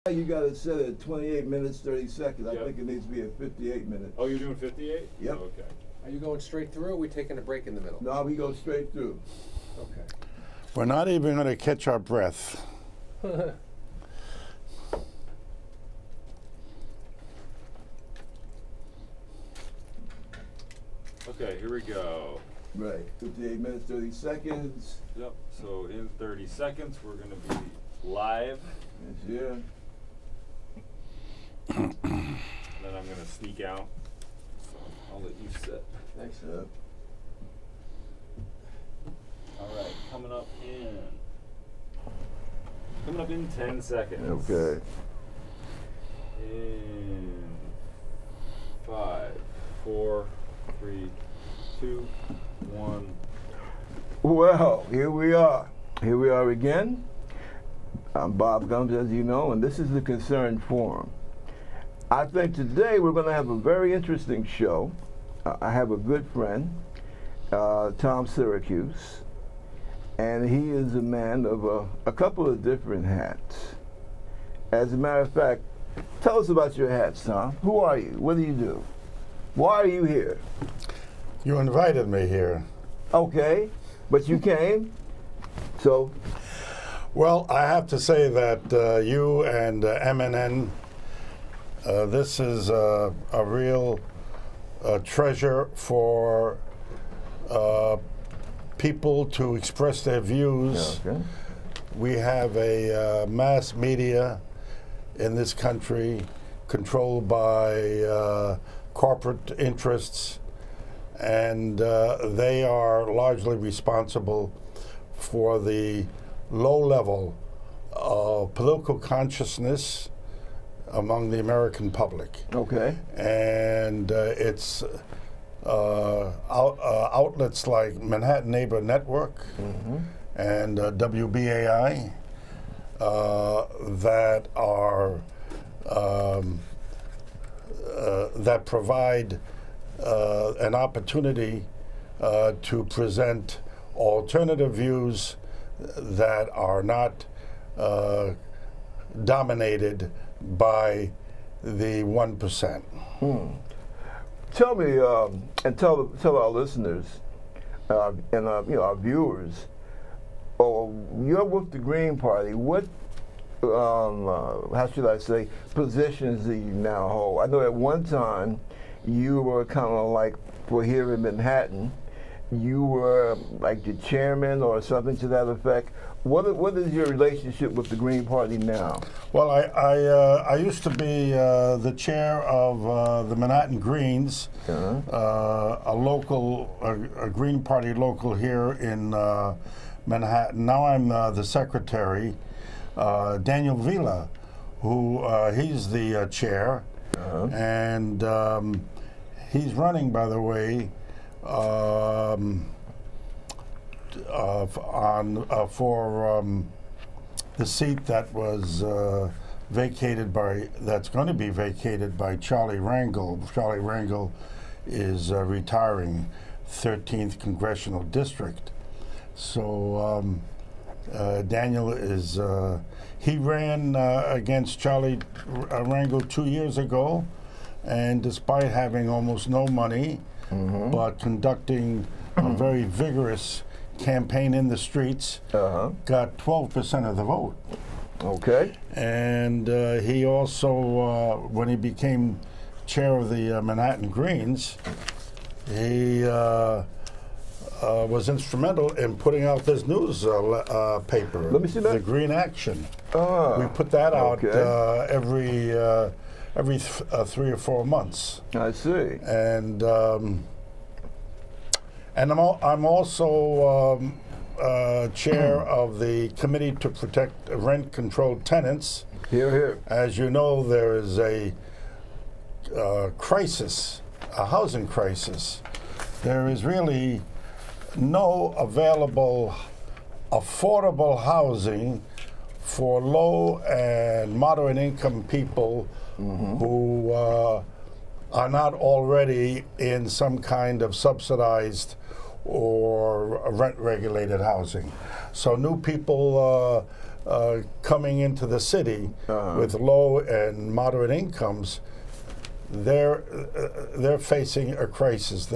You got it set at 28 minutes, 30 seconds. I Yep. think it needs to be at 58 minutes. Oh, you're doing 58? Yep. Oh, okay. Are you going straight through, or are we taking a break in the middle? No, we go straight through. Okay. We're not even going to catch our breath. Okay, here we go. Right. 58 minutes, 30 seconds. Yep. So in 30 seconds, we're going to be live. Yes, yeah. Then I'm going to sneak out. So I'll let you sit. Thanks, sir. All right. Coming up in 10 seconds. Okay. In 5, 4, 3, 2, 1. Well, here we are. Here we are again. I'm Bob Gumbs, as you know, and this is the Concerned Forum. I think today we're going to have a very interesting show. I have a good friend, Tom Siracuse, and he is a man of a couple of different hats. As a matter of fact, tell us about your hats, Tom. Who are you? What do you do? Why are you here? You invited me here. Okay, but you came, so... Well, I have to say that you and MNN, this is a real treasure for people to express their views. Okay. We have a mass media in this country controlled by corporate interests, and they are largely responsible for the low level of political consciousness among the American public. Okay. And it's outlets like Manhattan Neighbor Network and WBAI that are that provide an opportunity to present alternative views that are not dominated by the 1%. Tell me, and tell our listeners and our viewers, you're with the Green Party. What, how should I say, positions do you now hold? I know at one time you were kind of like, for here in Manhattan, you were like the chairman or something to that effect. What is your relationship with the Green Party now? Well, I used to be the chair of the Manhattan Greens, a local, a Green Party local here in Manhattan. Now I'm the secretary, Daniel Vila, who he's the chair, and he's running, by the way, for the seat that was vacated by, that's going to be vacated by Charlie Rangel. Charlie Rangel is retiring 13th Congressional District. So Daniel is, he ran against Charlie Rangel 2 years ago, and despite having almost no money, but conducting a very vigorous campaign in the streets, got 12% of the vote. Okay. And he also, when he became chair of the Manhattan Greens, he was instrumental in putting out this news paper, Let me see that. the Green Action. We put that out every 3 or 4 months. I see. And I'm also chair of the Committee to Protect Rent-Controlled Tenants. Here, here. As you know, there is a crisis, a housing crisis. There is really no available affordable housing for low and moderate income people who are not already in some kind of subsidized or rent-regulated housing. So new people coming into the city with low and moderate incomes, they're facing a crisis.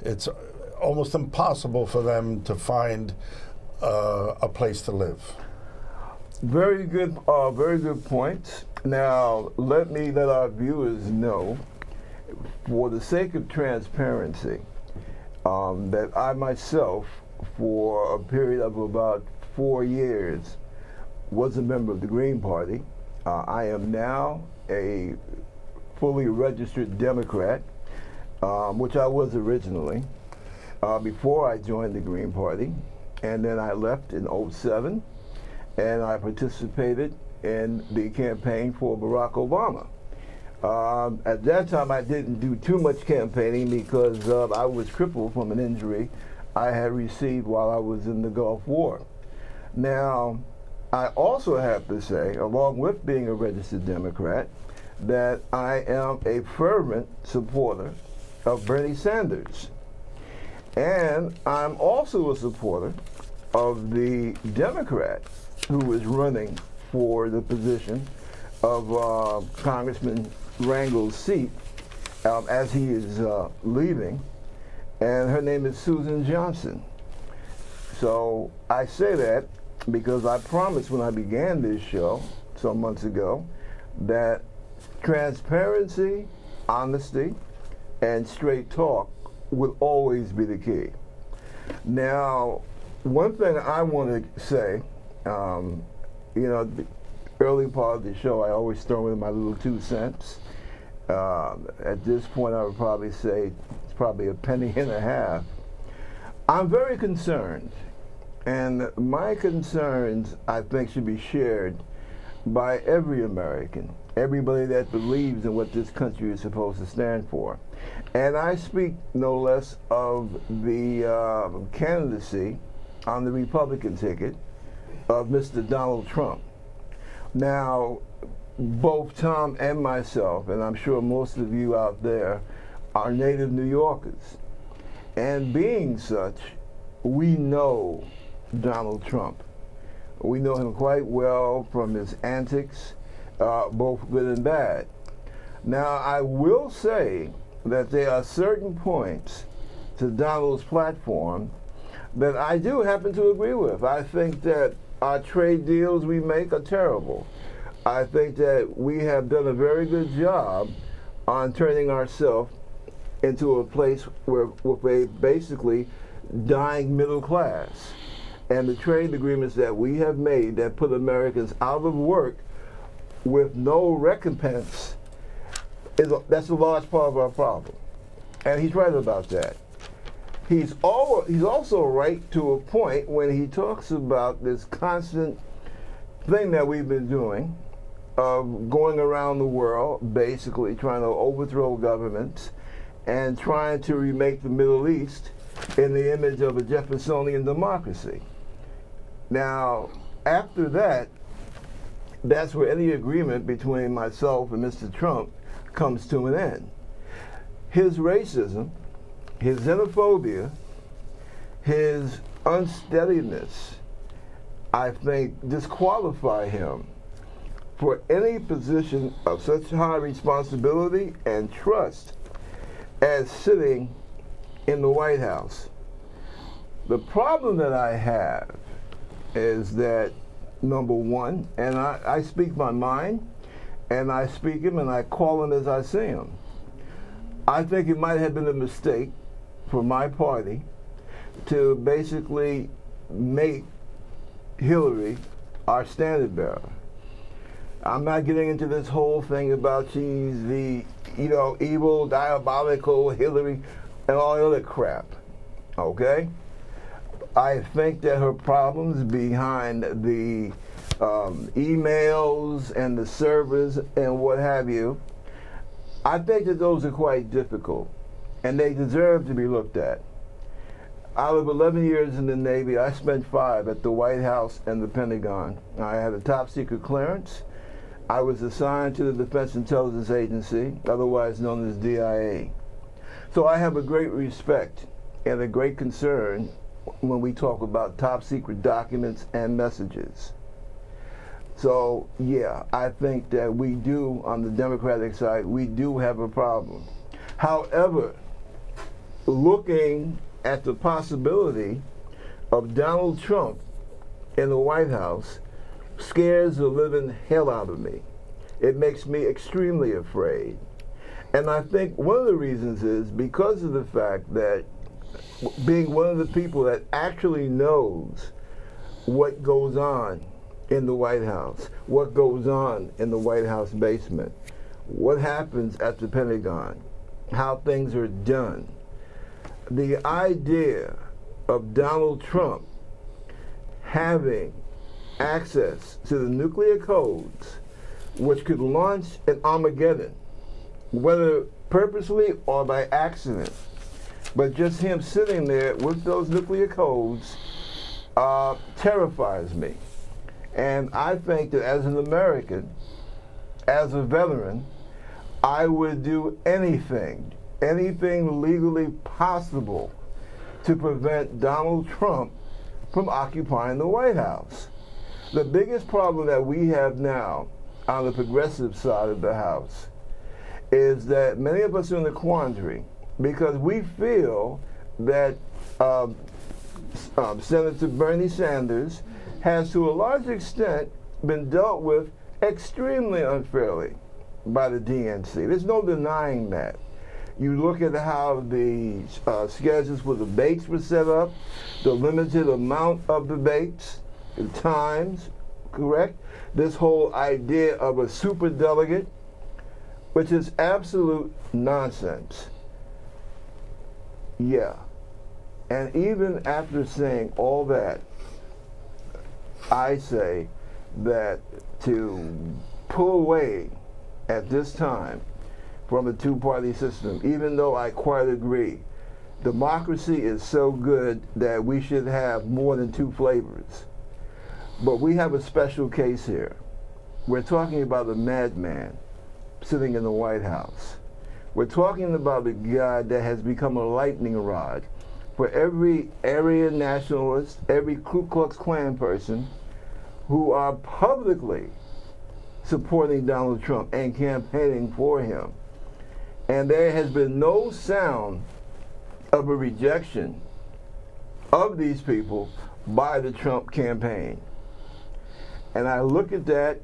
It's almost impossible for them to find a place to live. Very good points. Now, let our viewers know, for the sake of transparency, that I myself, for a period of about 4 years, was a member of the Green Party. I am now a fully registered Democrat, which I was originally, before I joined the Green Party. And then I left in '07, and I participated in the campaign for Barack Obama. At that time, I didn't do too much campaigning because I was crippled from an injury I had received while I was in the Gulf War. Now, I also have to say, along with being a registered Democrat, that I am a fervent supporter of Bernie Sanders. And I'm also a supporter of the Democrat who is running for the position of Congressman Rangel's seat as he is leaving, and her name is Susan Johnson. So I say that because I promised when I began this show some months ago that transparency, honesty, and straight talk would always be the key. Now, one thing I want to say, the early part of the show, I always throw in my little 2 cents. At this point, I would probably say it's probably a penny and a half. I'm very concerned, and my concerns, I think, should be shared by every American, everybody that believes in what this country is supposed to stand for. And I speak no less of the candidacy on the Republican ticket of Mr. Donald Trump. Now, both Tom and myself, and I'm sure most of you out there, are native New Yorkers. And being such, we know Donald Trump. We know him quite well from his antics, both good and bad. Now, I will say that there are certain points to Donald's platform that I do happen to agree with. I think that our trade deals we make are terrible. I think that we have done a very good job on turning ourselves into a place where with a basically dying middle class. And the trade agreements that we have made that put Americans out of work with no recompense, that's a large part of our problem. And he's right about that. He's also right to a point when he talks about this constant thing that we've been doing of going around the world, basically trying to overthrow governments and trying to remake the Middle East in the image of a Jeffersonian democracy. Now, after that, that's where any agreement between myself and Mr. Trump comes to an end. His racism, his xenophobia, his unsteadiness, I think, disqualify him for any position of such high responsibility and trust as sitting in the White House. The problem that I have is that, number one, and I speak my mind, and I speak him, and I call him as I see him. I think it might have been a mistake for my party to basically make Hillary our standard bearer. I'm not getting into this whole thing about she's the, evil, diabolical Hillary and all the other crap, okay? I think that her problems behind the emails and the servers and what have you, I think that those are quite difficult, and they deserve to be looked at. Out of 11 years in the Navy, I spent 5 at the White House and the Pentagon. I had a top secret clearance. I was assigned to the Defense Intelligence Agency, otherwise known as DIA. So I have a great respect and a great concern when we talk about top secret documents and messages. So, yeah, I think that we do, on the Democratic side, we do have a problem. However, looking at the possibility of Donald Trump in the White House scares the living hell out of me. It makes me extremely afraid. And I think one of the reasons is because of the fact that being one of the people that actually knows what goes on in the White House, what goes on in the White House basement, what happens at the Pentagon, how things are done. The idea of Donald Trump having access to the nuclear codes which could launch an Armageddon, whether purposely or by accident, but just him sitting there with those nuclear codes terrifies me. And I think that as an American, as a veteran, I would do anything legally possible to prevent Donald Trump from occupying the White House. The biggest problem that we have now on the progressive side of the House is that many of us are in a quandary because we feel that Senator Bernie Sanders has to a large extent been dealt with extremely unfairly by the DNC. There's no denying that. You look at how the schedules for debates were set up, the limited amount of debates, the times, correct? This whole idea of a superdelegate, which is absolute nonsense. Yeah. And even after saying all that, I say that to pull away at this time from a two-party system, even though I quite agree, democracy is so good that we should have more than two flavors. But we have a special case here. We're talking about a madman sitting in the White House. We're talking about a guy that has become a lightning rod for every area nationalist, every Ku Klux Klan person who are publicly supporting Donald Trump and campaigning for him. And there has been no sound of a rejection of these people by the Trump campaign. And I look at that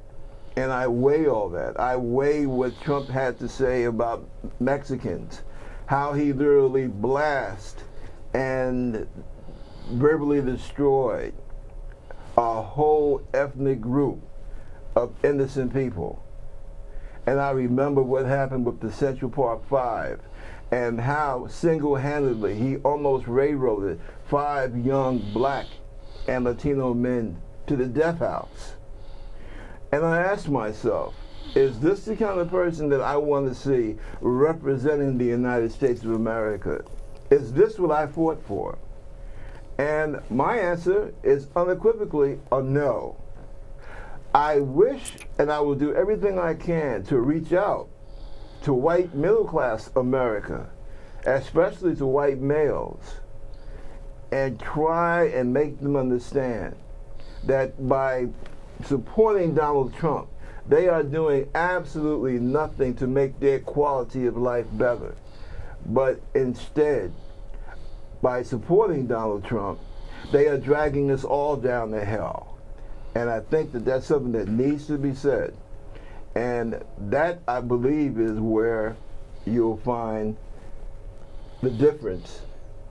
and I weigh all that. I weigh what Trump had to say about Mexicans, how he literally blasted and verbally destroyed a whole ethnic group of innocent people. And I remember what happened with the Central Park Five and how single-handedly he almost railroaded 5 young black and Latino men to the death house. And I asked myself, is this the kind of person that I want to see representing the United States of America? Is this what I fought for? And my answer is unequivocally a no. I wish, and I will do everything I can to reach out to white middle-class America, especially to white males, and try and make them understand that by supporting Donald Trump, they are doing absolutely nothing to make their quality of life better. But instead, by supporting Donald Trump, they are dragging us all down to hell. And I think that that's something that needs to be said. And that, I believe, is where you'll find the difference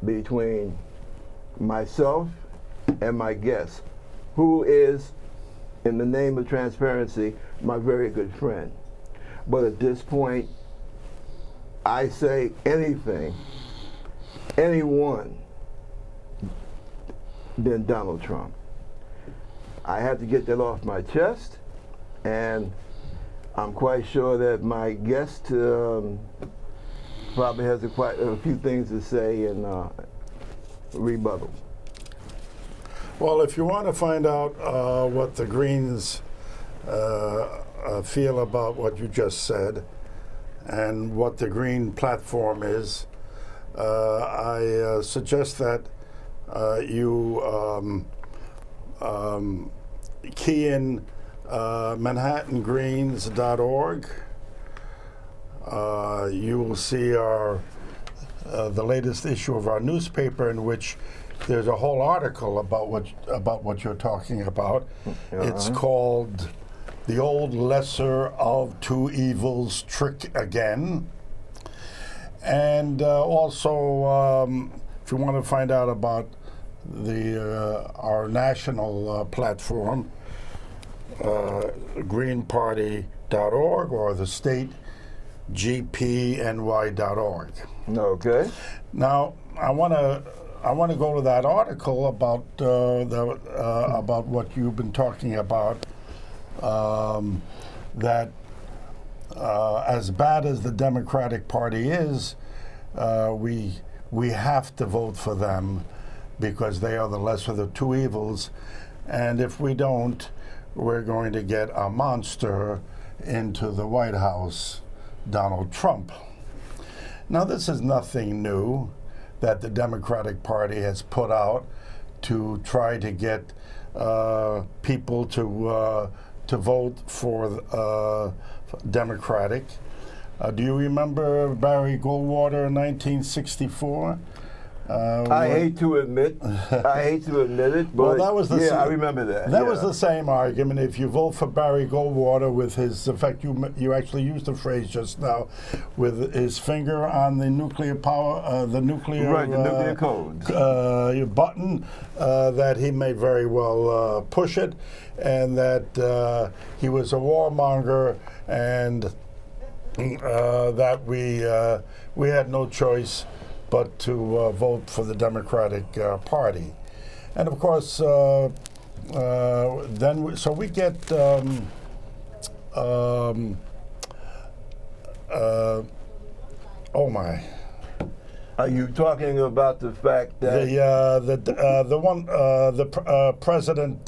between myself and my guest, who is, in the name of transparency, my very good friend. But at this point, I say anything, anyone, than Donald Trump. I had to get that off my chest, and I'm quite sure that my guest probably has quite a few things to say in rebuttal. Well, if you want to find out what the Greens feel about what you just said and what the Green platform is, I suggest that you key in manhattangreens.org. You will see our the latest issue of our newspaper, in which there's a whole article about what you're talking about. It's called "The Old Lesser of Two Evils Trick Again," and also if you want to find out about our national platform, greenparty.org, or the state gpny.org. Okay. Now, I want to go to that article about about what you've been talking about. That as bad as the Democratic Party is, we have to vote for them because they are the lesser of the two evils, and if we don't, we're going to get a monster into the White House, Donald Trump. Now, this is nothing new that the Democratic Party has put out to try to get people to vote for Democratic. Do you remember Barry Goldwater in 1964? I hate to admit it, but Well, that was the I remember that. That was the same argument. If you vote for Barry Goldwater with his, in fact, you actually used the phrase just now, with his finger on the nuclear power, the nuclear nuclear codes button, that he may very well push it, and that he was a warmonger, and that we had no choice but to vote for the Democratic Party. And of course, so we get oh my. Are you talking about the fact that President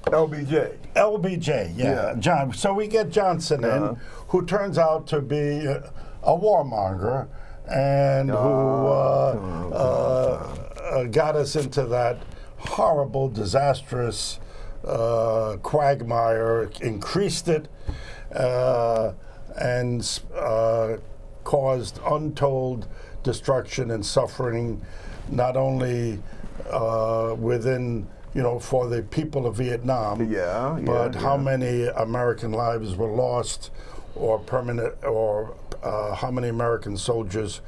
LBJ, Yeah. John. So we get Johnson in, who turns out to be a warmonger, and who got us into that horrible, disastrous quagmire, increased it, and caused untold destruction and suffering, not only within, for the people of Vietnam, but how many American lives were lost, or how many American soldiers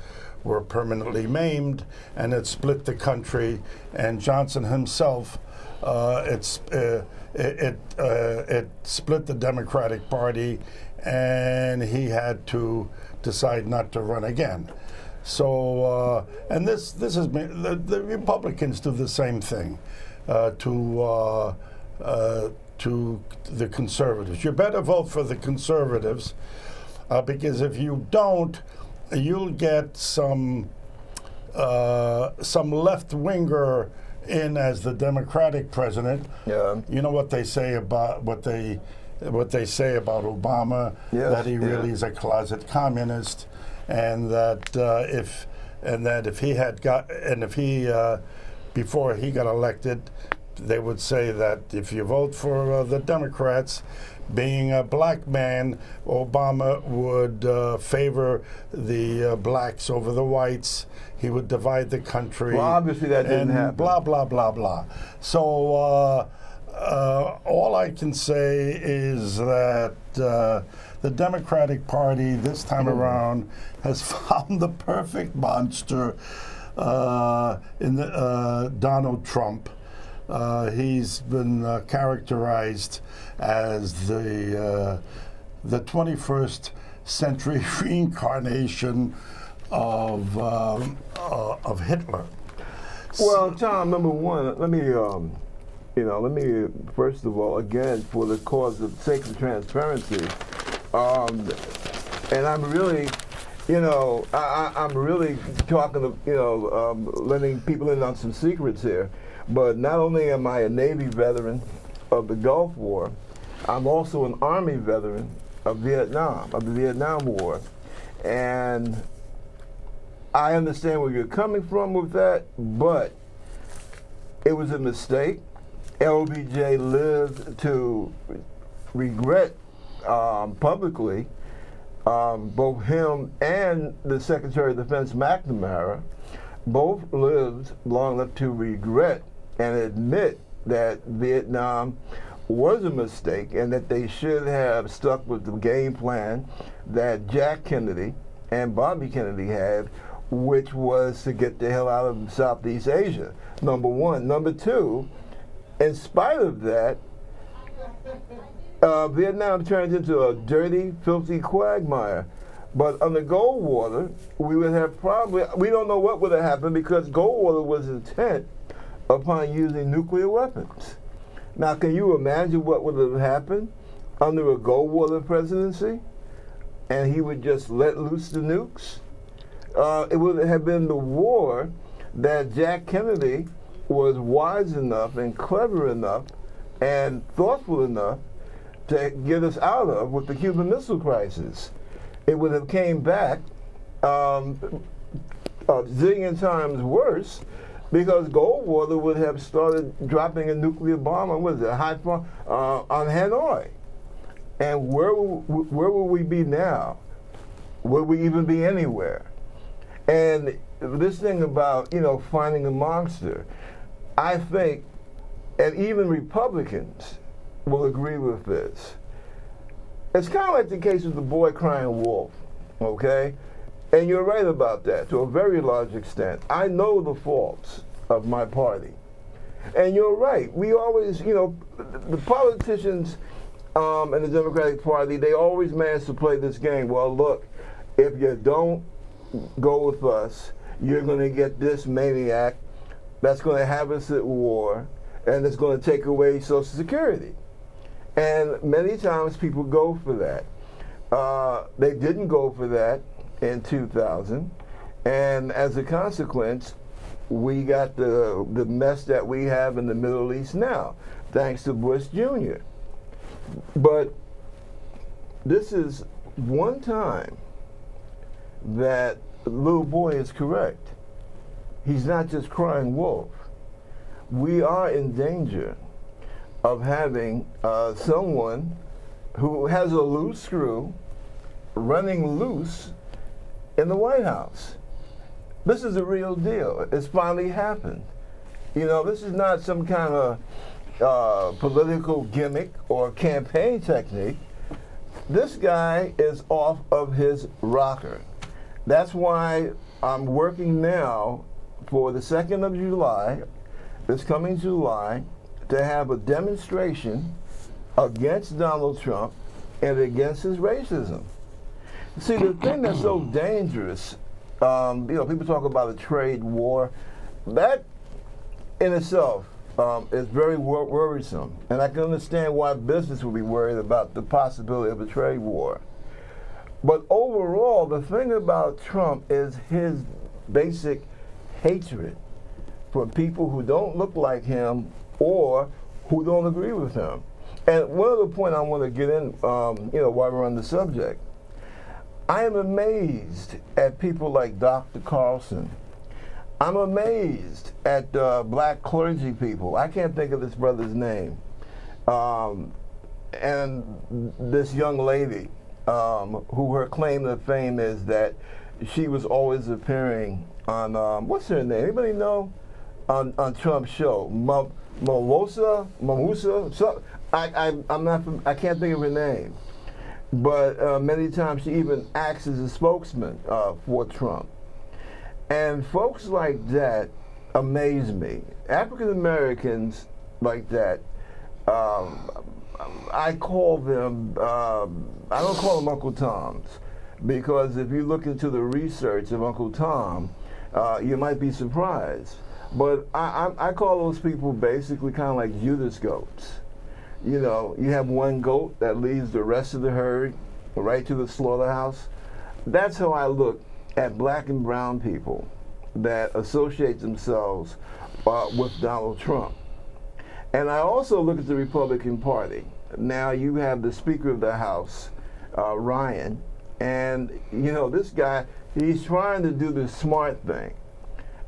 were permanently maimed, and it split the country. And Johnson himself, it split the Democratic Party, and he had to decide not to run again. So, and this has been, the Republicans do the same thing to the conservatives. You better vote for the conservatives, because if you don't, you'll get some left-winger in as the Democratic president. Yeah. You know what they say about what they say about Obama, that he really is a closet communist, and that if he before he got elected, they would say that if you vote for the Democrats, being a black man, Obama would favor the blacks over the whites. He would divide the country. Well, obviously that didn't happen. Blah, blah, blah, blah. So all I can say is that the Democratic Party this time around has found the perfect monster in Donald Trump. He's been characterized as the 21st century reincarnation of Hitler. Well, Tom, number one, let me first of all, again, for the cause of sake of transparency, and I'm really, I'm really talking of, letting people in on some secrets here. But not only am I a Navy veteran of the Gulf War, I'm also an Army veteran of Vietnam, of the Vietnam War. And I understand where you're coming from with that, but it was a mistake. LBJ lived to regret publicly, both him and the Secretary of Defense McNamara both lived long enough to regret and admit that Vietnam was a mistake and that they should have stuck with the game plan that Jack Kennedy and Bobby Kennedy had, which was to get the hell out of Southeast Asia, number one. Number two, in spite of that, Vietnam turned into a dirty, filthy quagmire. But under Goldwater, we would have probably, we don't know what would have happened because Goldwater was intent upon using nuclear weapons. Now, can you imagine what would have happened under a Goldwater presidency? And he would just let loose the nukes? It would have been the war that Jack Kennedy was wise enough and clever enough and thoughtful enough to get us out of with the Cuban Missile Crisis. It would have came back a zillion times worse because Goldwater would have started dropping a nuclear bomb on, what is it, on Hanoi. And where will we be now? Will we even be anywhere? And this thing about, finding a monster, I think, and even Republicans will agree with this. It's kind of like the case of the boy crying wolf, okay? And you're right about that to a very large extent. I know the faults of my party. And you're right. We always, the politicians in the Democratic Party, they always manage to play this game. Well, look, if you don't go with us, you're going to get this maniac that's going to have us at war, and it's going to take away Social Security. And many times people go for that. They didn't go for that in 2000, and as a consequence, we got the mess that we have in the Middle East now, thanks to Bush Jr. But this is one time that the little boy is correct. He's not just crying wolf. We are in danger of having someone who has a loose screw running loose in the White House. This is a real deal. It's finally happened. This is not some kind of political gimmick or campaign technique. This guy is off of his rocker. That's why I'm working now for the 2nd of July, this coming July, to have a demonstration against Donald Trump and against his racism. See, the thing that's so dangerous, people talk about a trade war. That in itself is very worrisome. And I can understand why business would be worried about the possibility of a trade war. But overall, the thing about Trump is his basic hatred for people who don't look like him or who don't agree with him. And one other point I want to get in, while we're on the subject, I am amazed at people like Dr. Carlson. I'm amazed at black clergy people. I can't think of this brother's name. And this young lady, who her claim to fame is that she was always appearing on, what's her name? Anybody know? On Trump's show. Mamusa? So, I can't think of her name. But many times she even acts as a spokesman for Trump. And folks like that amaze me. African Americans like that, I call them, I don't call them Uncle Toms, because if you look into the research of Uncle Tom, you might be surprised. But I call those people basically kind of like Judas goats. You have one goat that leads the rest of the herd right to the slaughterhouse. That's how I look at black and brown people that associate themselves with Donald Trump. And I also look at the Republican Party. Now you have the Speaker of the House, Ryan, and this guy, he's trying to do the smart thing.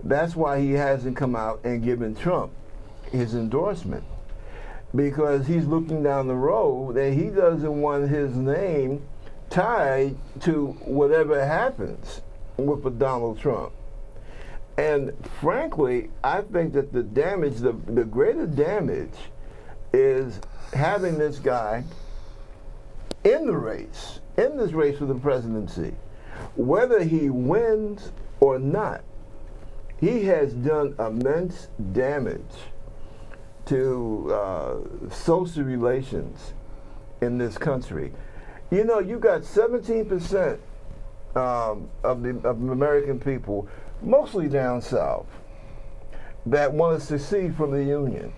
That's why he hasn't come out and given Trump his endorsement. because he's looking down the road and he doesn't want his name tied to whatever happens with a Donald Trump. And frankly, I think that the damage, the greater damage, is having this guy in the race, in this race for the presidency. Whether he wins or not, he has done immense damage to social relations in this country. You know, you got 17% of the American people, mostly down south, that want to secede from the Union.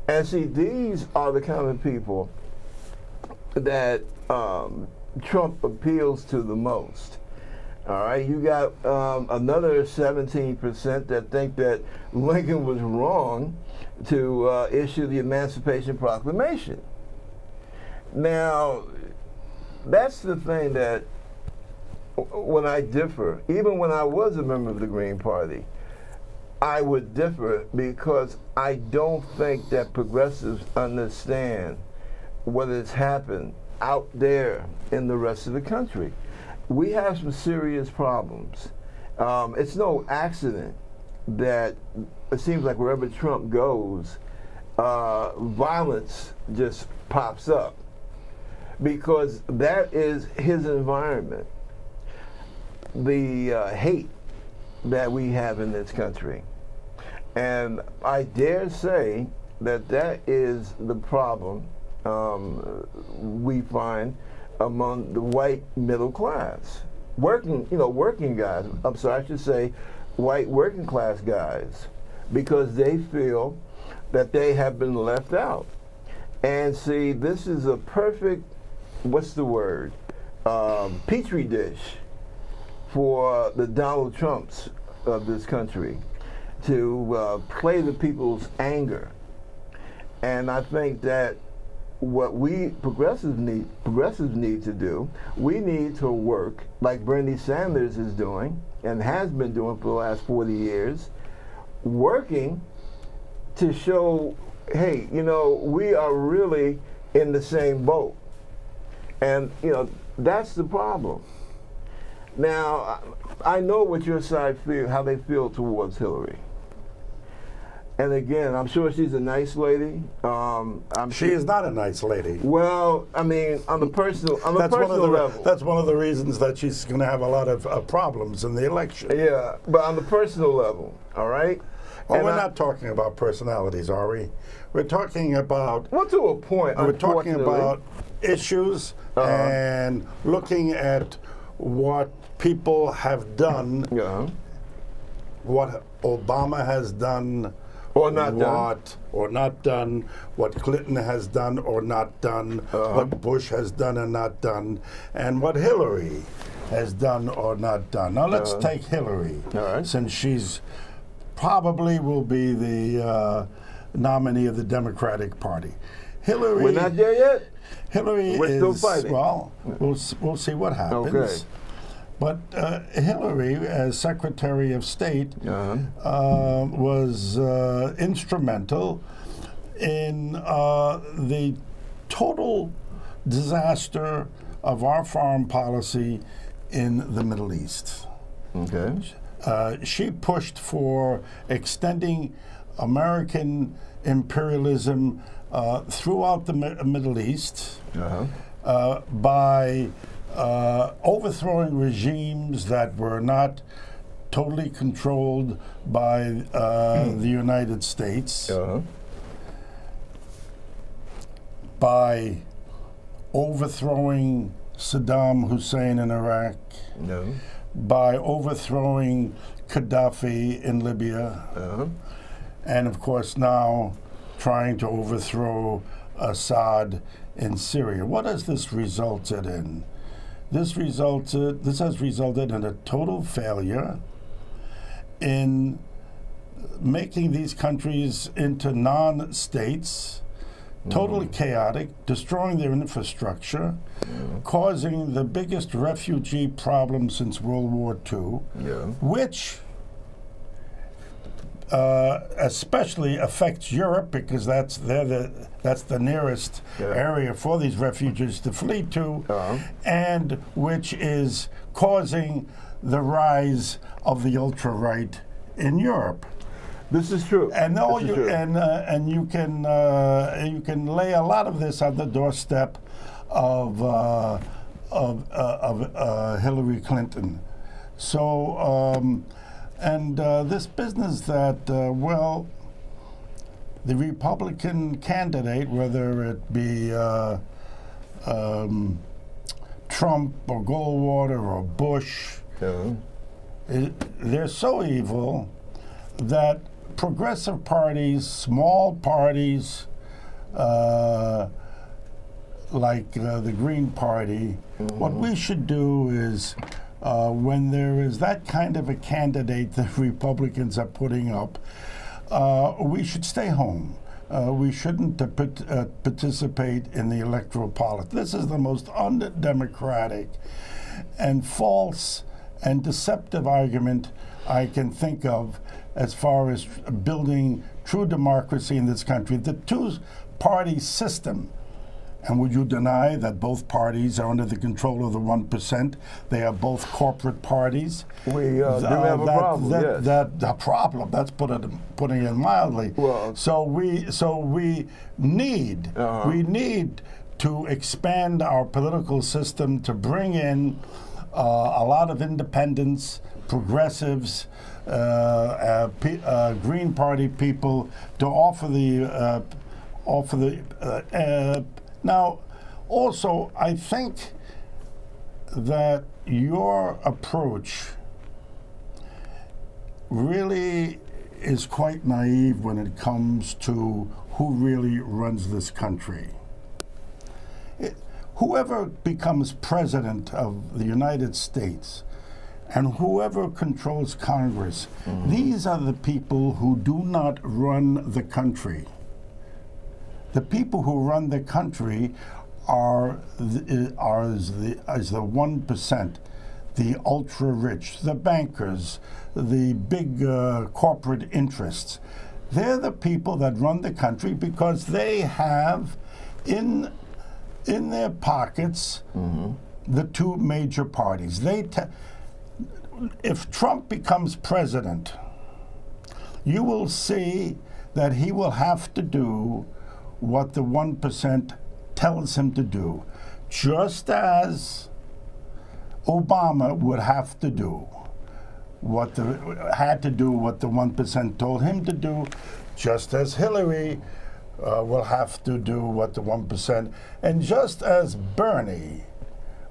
And see, these are the kind of people that Trump appeals to the most. All right, you got another 17% that think that Lincoln was wrong to issue the Emancipation Proclamation. Now, that's the thing that when I differ, even when I was a member of the Green Party, I would differ because I don't think that progressives understand what has happened out there in the rest of the country. We have some serious problems. It's no accident that it seems like wherever Trump goes, violence just pops up, because that is his environment. The hate that we have in this country. And I dare say that that is the problem we find among the white middle class. Working guys, I'm sorry, I should say white working class guys, because they feel that they have been left out. And see, this is a perfect, what's the word, petri dish for the Donald Trumps of this country to play the people's anger. And I think that what we progressives need to do, we need to work like Bernie Sanders is doing and has been doing for the last 40 years, working to show, hey, we are really in the same boat. And, that's the problem. Now, I know what your side feel, how they feel towards Hillary. And again, I'm sure she's a nice lady. She is not a nice lady. Well, I mean, on the personal level. That's one of the reasons that she's going to have a lot of problems in the election. Yeah, but on the personal level, all right? Well, we're not talking about personalities, are we? We're talking about... Well, to a point, we're talking about issues and looking at what people have done, what Obama has done, or not done, what Clinton has done or not done, what Bush has done and not done, and what Hillary has done or not done. Now let's take Hillary, since she's probably will be the nominee of the Democratic Party. Hillary. We're not there yet? Hillary We're still fighting. Well, we'll see what happens. Okay. But Hillary, as Secretary of State, was instrumental in the total disaster of our foreign policy in the Middle East. Okay. She pushed for extending American imperialism throughout the Middle East by overthrowing regimes that were not totally controlled by the United States, by overthrowing Saddam Hussein in Iraq, by overthrowing Gaddafi in Libya, and of course now trying to overthrow Assad in Syria. What has this resulted in? This has resulted in a total failure in making these countries into non-states, totally chaotic, destroying their infrastructure, causing the biggest refugee problem since World War II, which especially affects Europe because that's the nearest area for these refugees to flee to, and which is causing the rise of the ultra-right in Europe. This is true. And all This is you true. and you can lay a lot of this on the doorstep of Hillary Clinton. So this business that the Republican candidate, whether it be Trump or Goldwater or Bush, they're so evil that progressive parties, small parties, like the Green Party, what we should do is, when there is that kind of a candidate that Republicans are putting up, we should stay home. We shouldn't participate in the electoral politics. This is the most undemocratic and false and deceptive argument I can think of as far as building true democracy in this country. The two-party system, and would you deny that both parties are under the control of the 1%? They are both corporate parties. We do have a problem, yes. The problem, that's putting it mildly. Well, So we need to expand our political system to bring in a lot of independents, progressives, Green Party people to offer the now. Also, I think that your approach really is quite naive when it comes to who really runs this country. Whoever becomes president of the United States and whoever controls Congress, these are the people who do not run the country. The people who run the country are the 1%, the ultra-rich, the bankers, the big corporate interests. They're the people that run the country because they have in their pockets the two major parties. If Trump becomes president, you will see that he will have to do what the 1% tells him to do, just as Obama would have to do what the 1% told him to do, just as Hillary will have to do what the 1%, and just as Bernie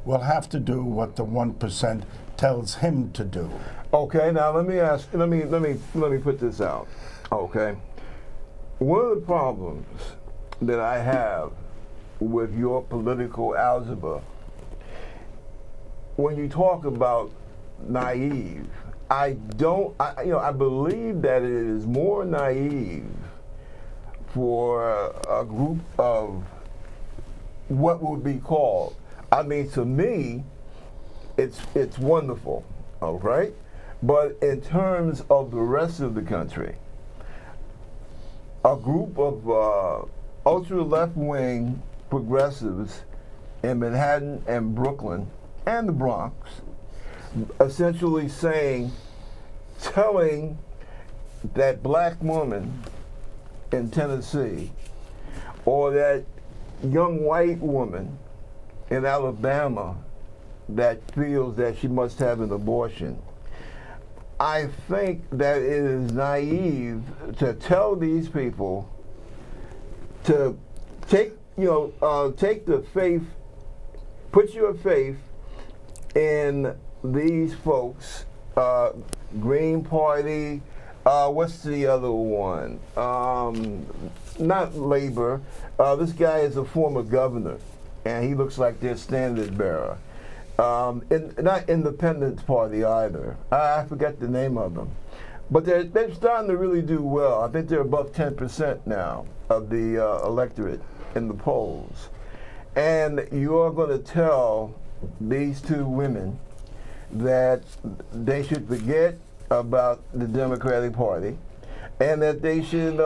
will have to do what the 1% tells him to do. Okay, now let me put this out. Okay, one of the problems that I have with your political algebra, when you talk about naive, I believe that it is more naive for a group of what would be called, to me, it's wonderful, all right? But in terms of the rest of the country, a group of ultra left-wing progressives in Manhattan and Brooklyn and the Bronx, essentially telling that black woman in Tennessee or that young white woman in Alabama that feels that she must have an abortion. I think that it is naive to tell these people to take the faith, put your faith in these folks, Green Party, what's the other one? Not Labor. This guy is a former governor, and he looks like their standard bearer. Not Independence Party either. I forget the name of them. But they're starting to really do well. I think they're above 10% now of the electorate in the polls. And you're going to tell these two women that they should forget about the Democratic Party and that they should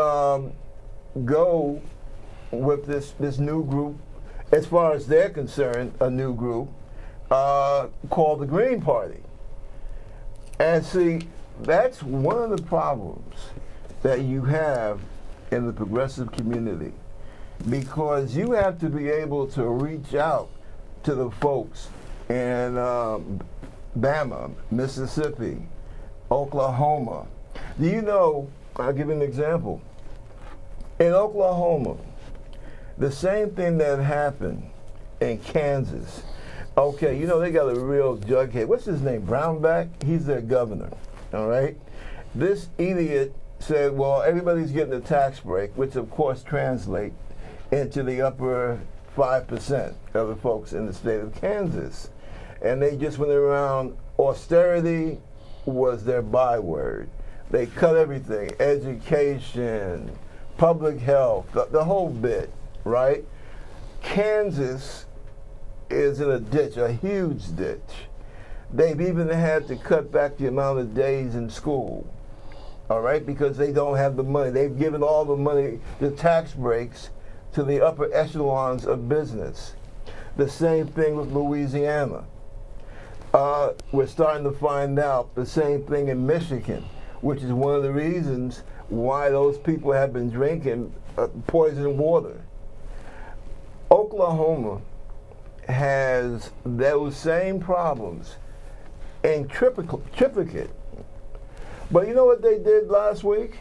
go with this new group, as far as they're concerned, a new group called the Green Party. And see, that's one of the problems that you have in the progressive community, because you have to be able to reach out to the folks in Bama, Mississippi, Oklahoma. Do you know, I'll give you an example. In Oklahoma, the same thing that happened in Kansas. Okay, you know, they got a real jughead. What's his name? Brownback? He's their governor, all right? This idiot said, well, everybody's getting a tax break, which of course translate into the upper 5% of the folks in the state of Kansas. And they just went around, austerity was their byword. They cut everything, education, public health, the whole bit, right? Kansas is in a ditch, a huge ditch. They've even had to cut back the amount of days in school, all right, because they don't have the money. They've given all the money, the tax breaks, to the upper echelons of business. The same thing with Louisiana. We're starting to find out the same thing in Michigan, which is one of the reasons why those people have been drinking poisoned water. Oklahoma has those same problems in triplicate. But you know what they did last week?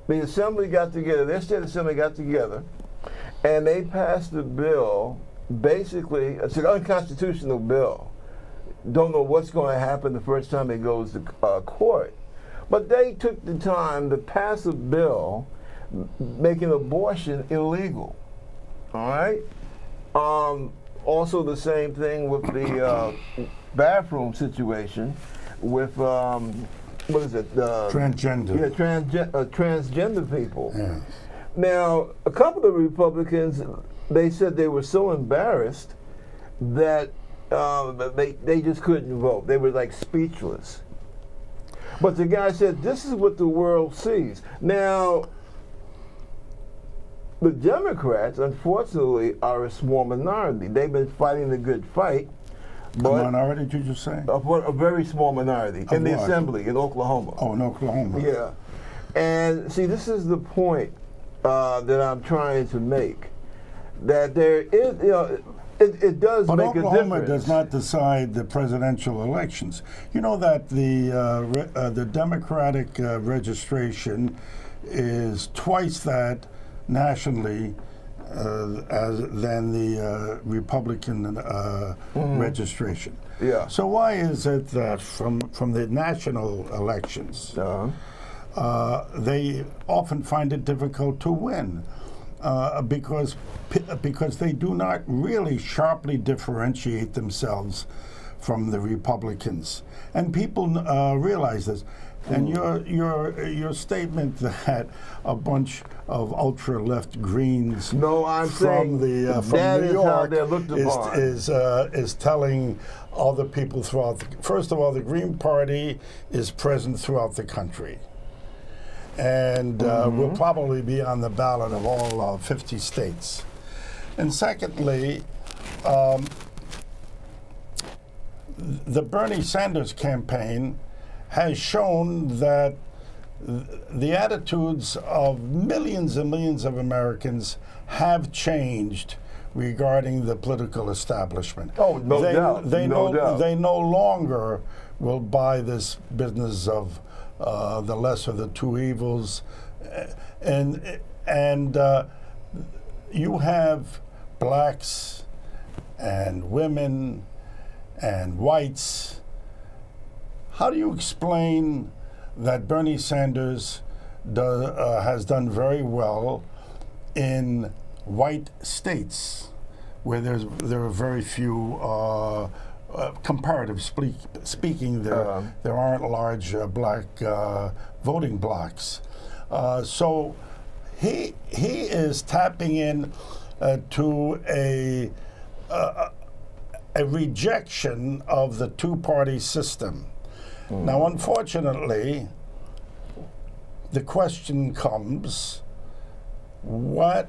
The assembly got together, their state assembly got together, and they passed a bill, basically, it's an unconstitutional bill. Don't know what's going to happen the first time it goes to court. But they took the time to pass a bill making abortion illegal, all right? Also the same thing with the bathroom situation with, what is it? Transgender. Yeah, transgender people. Yeah. Now, a couple of Republicans, they said they were so embarrassed that they just couldn't vote. They were like speechless. But the guy said, this is what the world sees. Now, the Democrats, unfortunately, are a small minority. They've been fighting the good fight. A minority, did you just say? A very small minority in the assembly in Oklahoma. Oh, in Oklahoma. Yeah. And see, this is the point that I'm trying to make. That there is, you know, it does but make Oklahoma a difference. does not decide the presidential elections. You know that the Democratic registration is twice that nationally than the Republican registration. Yeah. So why is it that from the national elections, they often find it difficult to win? Because they do not really sharply differentiate themselves from the Republicans, and people realize this. And your statement that a bunch of ultra left Greens from New York is telling other people throughout. First of all, the Green Party is present throughout the country. And will probably be on the ballot of all 50 states. And secondly, the Bernie Sanders campaign has shown that the attitudes of millions and millions of Americans have changed regarding the political establishment. Oh, no doubt. They no longer will buy this business of the lesser of the two evils, and you have blacks and women and whites. How do you explain that Bernie Sanders has done very well in white states where there are very few comparative speaking, there aren't large black voting blocks. So he is tapping in to a rejection of the two-party system. Now, unfortunately, the question comes, what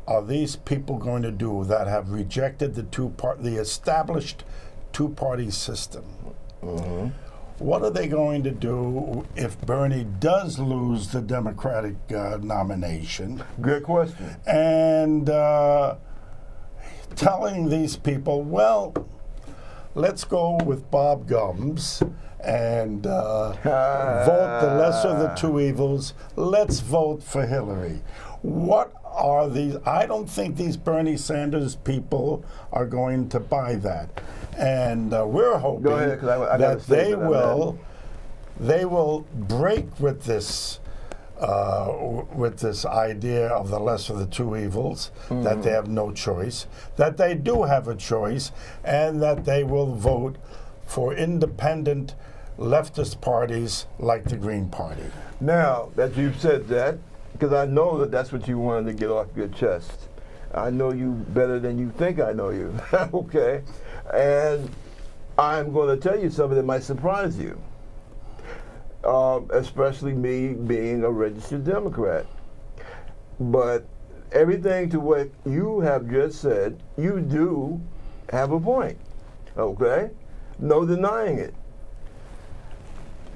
are these people going to do that have rejected the established two-party system? Mm-hmm. What are they going to do if Bernie does lose the Democratic nomination? Good question. And telling these people, well, let's go with Bob Gumbs and vote the lesser of the two evils. Let's vote for Hillary. What are these? I don't think these Bernie Sanders people are going to buy that. And we're hoping Go ahead, 'cause I got a that they statement on will break with this idea of the lesser of the two evils, that they have no choice, that they do have a choice, and that they will vote for independent leftist parties like the Green Party. Now that you've said that, because I know that that's what you wanted to get off your chest. I know you better than you think I know you. Okay? And I'm going to tell you something that might surprise you, especially me being a registered Democrat. But everything to what you have just said, you do have a point. Okay? No denying it.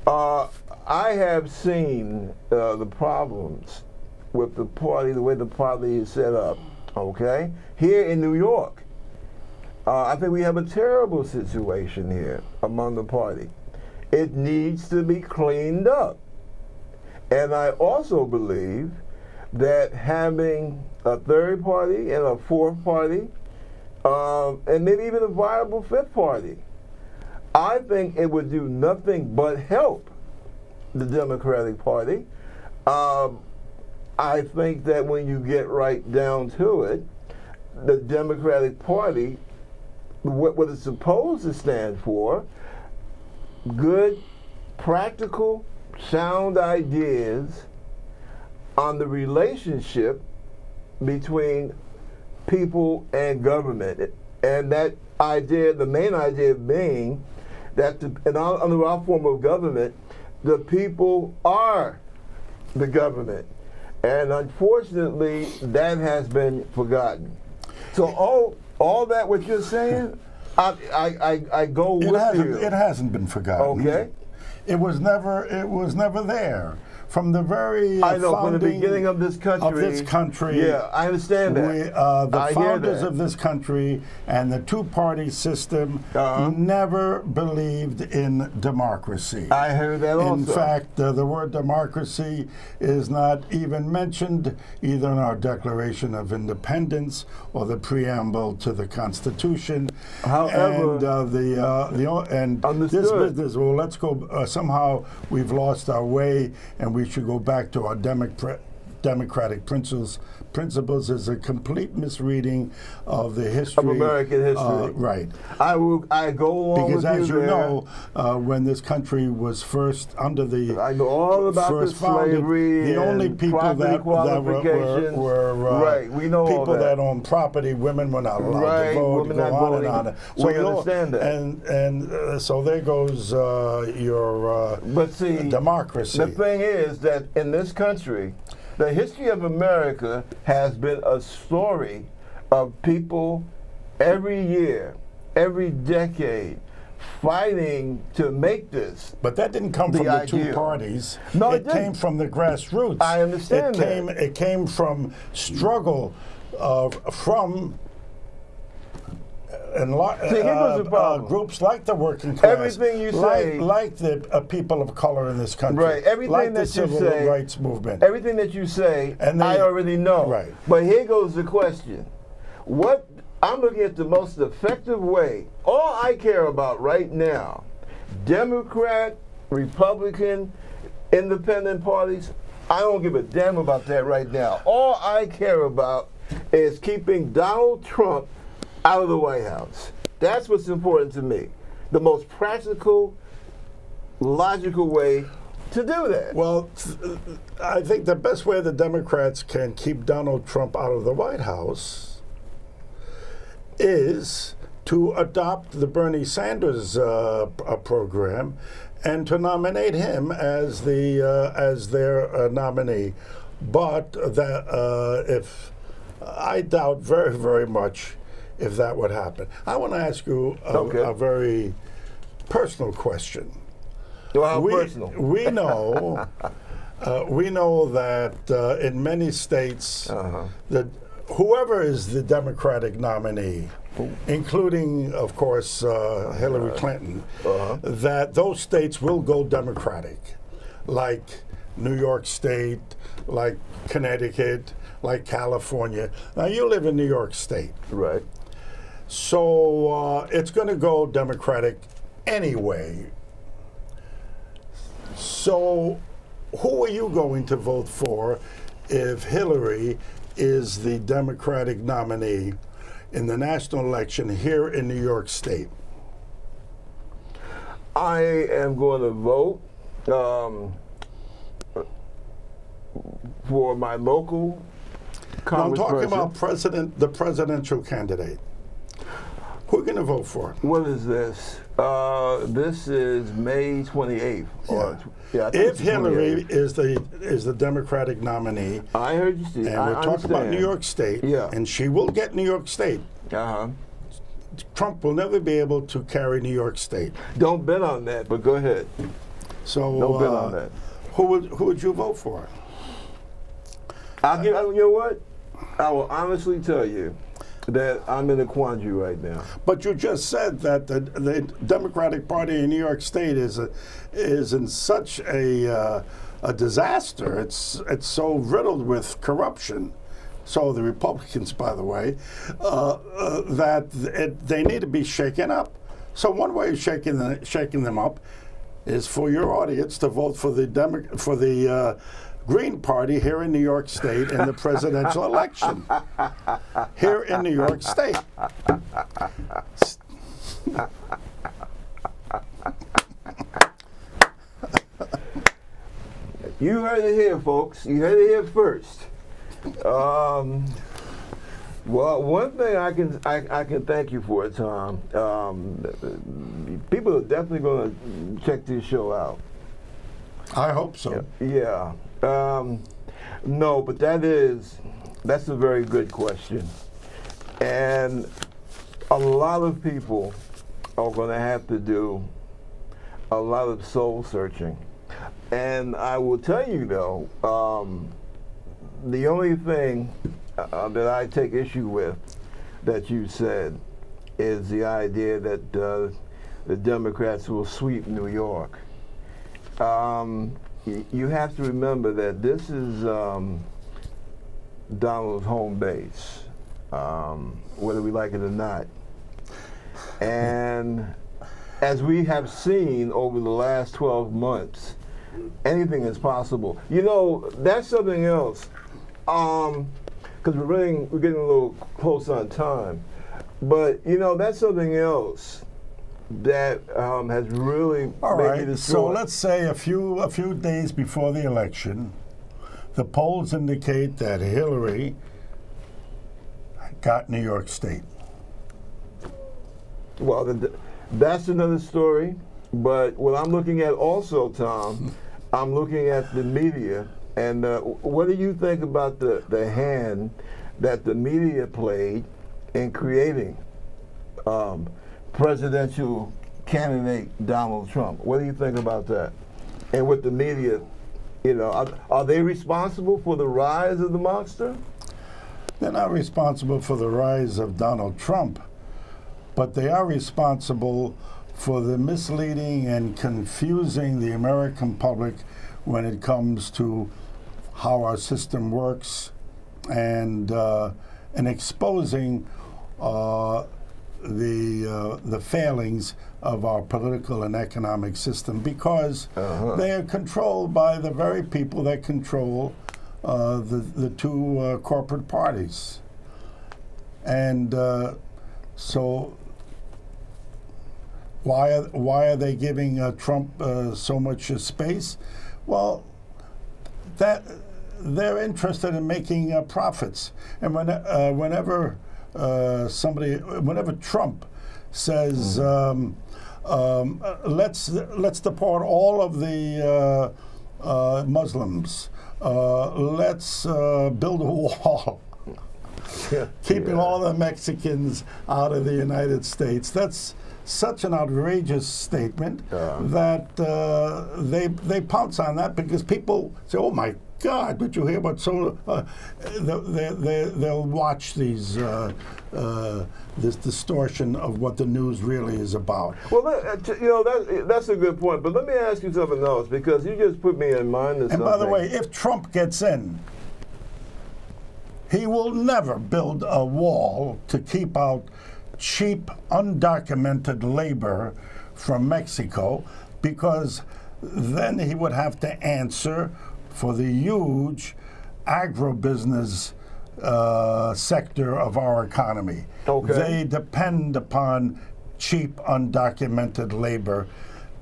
I have seen the problems with the party, the way the party is set up, okay? Here in New York, I think we have a terrible situation here among the party. It needs to be cleaned up. And I also believe that having a third party and a fourth party, and maybe even a viable fifth party, I think it would do nothing but help the Democratic Party. I think that when you get right down to it, the Democratic Party, what it's supposed to stand for, good, practical, sound ideas on the relationship between people and government. And that idea, the main idea being that under our form of government, the people are the government. And unfortunately, that has been forgotten. So all that what you're saying, I go with you. It hasn't been forgotten. Okay. It was never there. From the very I know, from the founding beginning of this country. Yeah, I understand that. The I hear founders that. of this country and the two-party system never believed in democracy. I heard that also. In fact, the word democracy is not even mentioned either in our Declaration of Independence or the preamble to the Constitution. However, and understood. this business, well, let's go. Somehow we've lost our way, and we should go back to our democratic principles is a complete misreading of the history of American history. Right. I go along because with as you there. know, when this country was first under the I know all about first the founded, slavery the only and people property that qualifications. were right. We know people all that. owned property. Women were not allowed Right, to vote. women Go not on voting. and on. We understand that. And so there goes your But see, democracy. the thing is that in this country, the history of America has been a story of people every year, every decade, fighting to make this. But that didn't come the from the ideal. two parties. No, it came didn't. from the grassroots. I understand that. It came from struggle from See, here goes the problem. groups like the working class, Everything you say- like the people of color in this country, Right, everything like the that you civil say- rights movement. Everything that you say, And I already know. Right. But here goes the question. What I'm looking at the most effective way. All I care about right now, Democrat, Republican, independent parties, I don't give a damn about that right now. All I care about is keeping Donald Trump out of the White House. That's what's important to me. The most practical, logical way to do that. Well, I think the best way the Democrats can keep Donald Trump out of the White House is to adopt the Bernie Sanders program and to nominate him as their nominee. But if I doubt very, very much if that would happen. I want to ask you a very personal question. Well, how personal? We know that in many states, that whoever is the Democratic nominee, including, of course, Hillary Clinton, that those states will go Democratic, like New York State, like Connecticut, like California. Now, you live in New York State. Right. So it's going to go Democratic anyway. So who are you going to vote for if Hillary is the Democratic nominee in the national election here in New York State? I am going to vote for my local congressperson. No, I'm talking about the presidential candidate. Who are you going to vote for? What is this? This is May 28th. I think If it's Hillary 28th. is the Democratic nominee, I heard you, Steve. and I we're talking about understand. New York State, and she will get New York State. Trump will never be able to carry New York State. Don't bet on that, but go ahead. So Don't bet on that. Who would you vote for? You know what? I will honestly tell you that I'm in a quandary right now. But you just said that the Democratic Party in New York State is in such a disaster. It's so riddled with corruption. So the Republicans, by the way, that they need to be shaken up. So one way of shaking them up is for your audience to vote for the Green Party here in New York State in the presidential election. Here in New York State. You heard it here, folks. You heard it here first. Well, one thing I can thank you for, Tom. People are definitely going to check this show out. I hope so. Yeah. No, but that's a very good question. And a lot of people are going to have to do a lot of soul searching. And I will tell you, though, the only thing that I take issue with that you said is the idea that the Democrats will sweep New York. You have to remember that this is Donald's home base, whether we like it or not. And as we have seen over the last 12 months, anything is possible. You know, that's something else. Because we're getting a little close on time. But, you know, that's something else that has really all made me right. distraught. So let's say a few days before the election, the polls indicate that Hillary got New York State. Well, that's another story. But what I'm looking at also, Tom, I'm looking at the media. And what do you think about the hand that the media played in creating presidential candidate Donald Trump? What do you think about that? And with the media, you know, are they responsible for the rise of the monster? They're not responsible for the rise of Donald Trump, but they are responsible for the misleading and confusing the American public when it comes to how our system works, and exposing the failings of our political and economic system, because they are controlled by the very people that control the two corporate parties. And so why are they giving Trump so much space? Well, that they're interested in making profits, and whenever Trump says, let's deport all of the Muslims. Let's build a wall, keeping all the Mexicans out of the United States. That's such an outrageous statement that they pounce on that because people say, "Oh my God, did you hear about so?" They'll watch these this distortion of what the news really is about. Well, that's a good point. But let me ask you something else, because you just put me in mind of And something. by the way, if Trump gets in, he will never build a wall to keep out cheap, undocumented labor from Mexico, because then he would have to answer for the huge agribusiness sector of our economy. Okay. They depend upon cheap, undocumented labor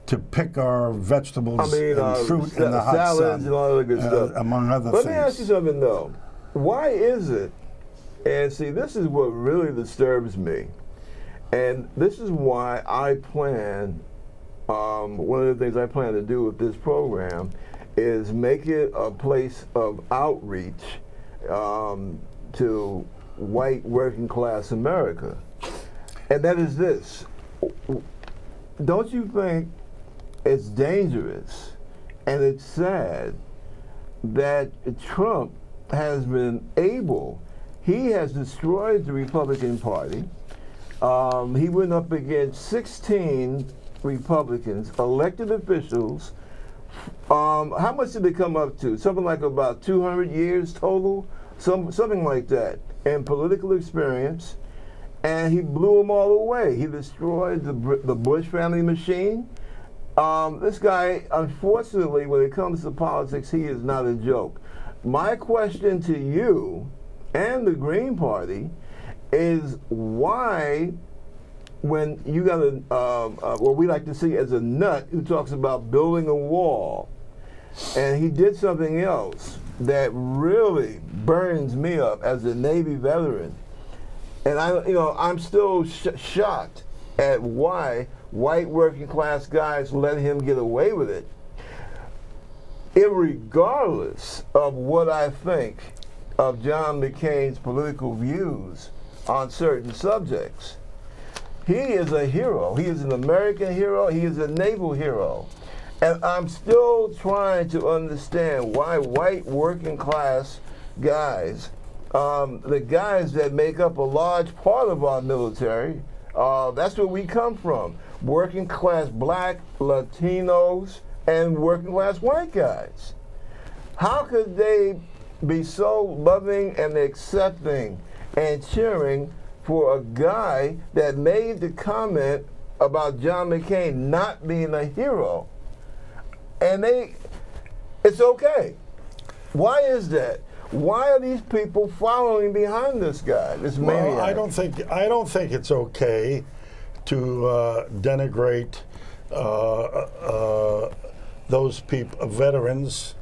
to pick our vegetables and fruit in the hot salads sun, and all that good stuff. among other Let things. me ask you something, though. Why is it, and see, this is what really disturbs me, and this is why I plan, one of the things I plan to do with this program is make it a place of outreach to white working class America. And that is this. Don't you think it's dangerous and it's sad that Trump has been able, he has destroyed the Republican Party. He went up against 16 Republicans, elected officials. How much did they come up to? Something like about 200 years total, something like that, in political experience. And he blew them all away. He destroyed the Bush family machine. This guy, unfortunately, when it comes to politics, he is not a joke. My question to you and the Green Party is why, when you got what we like to see as a nut who talks about building a wall, and he did something else that really burns me up as a Navy veteran, and I'm still shocked at why white working class guys let him get away with it. Irregardless of what I think of John McCain's political views on certain subjects, he is a hero. He is an American hero. He is a naval hero. And I'm still trying to understand why white working class guys, the guys that make up a large part of our military, that's where we come from. Working class black, Latinos, and working class white guys. How could they be so loving and accepting and cheering for a guy that made the comment about John McCain not being a hero? And it's okay. Why is that? Why are these people following behind this guy, this maniac? Well, I don't think it's okay to denigrate those people, veterans.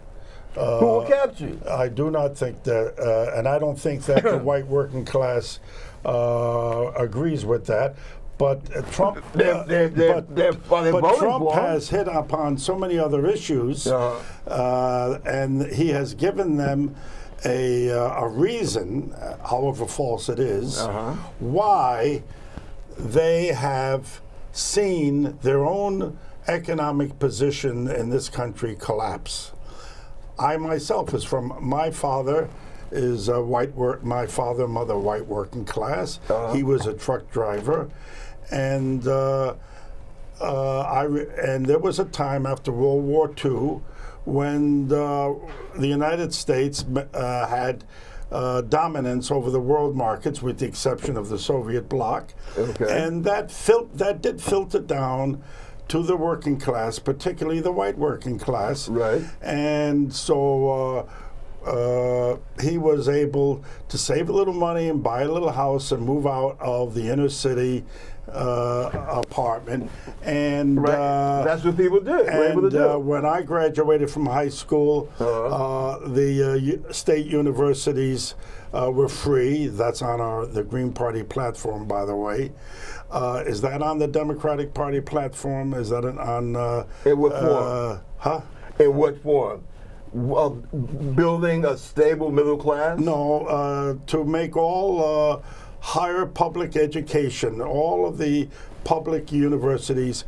Who will capture you? I do not think that, and I don't think that the white working class agrees with that. But Trump, Trump has hit upon so many other issues, and he has given them a reason, however false it is, why they have seen their own economic position in this country collapse. I myself is from, my father is a my father, mother, white working class. He was a truck driver. And and there was a time after World War II when the United States had dominance over the world markets, with the exception of the Soviet bloc. Okay. And that did filter down to the working class, particularly the white working class. Right. And so he was able to save a little money and buy a little house and move out of the inner city apartment, and That's what people did. Were able to do. when I graduated from high school, the state universities were free. That's on the Green Party platform, by the way. Is that on the Democratic Party platform? Is that on? In what form? In what form? Building a stable middle class? No, to make all higher public education, all of the public universities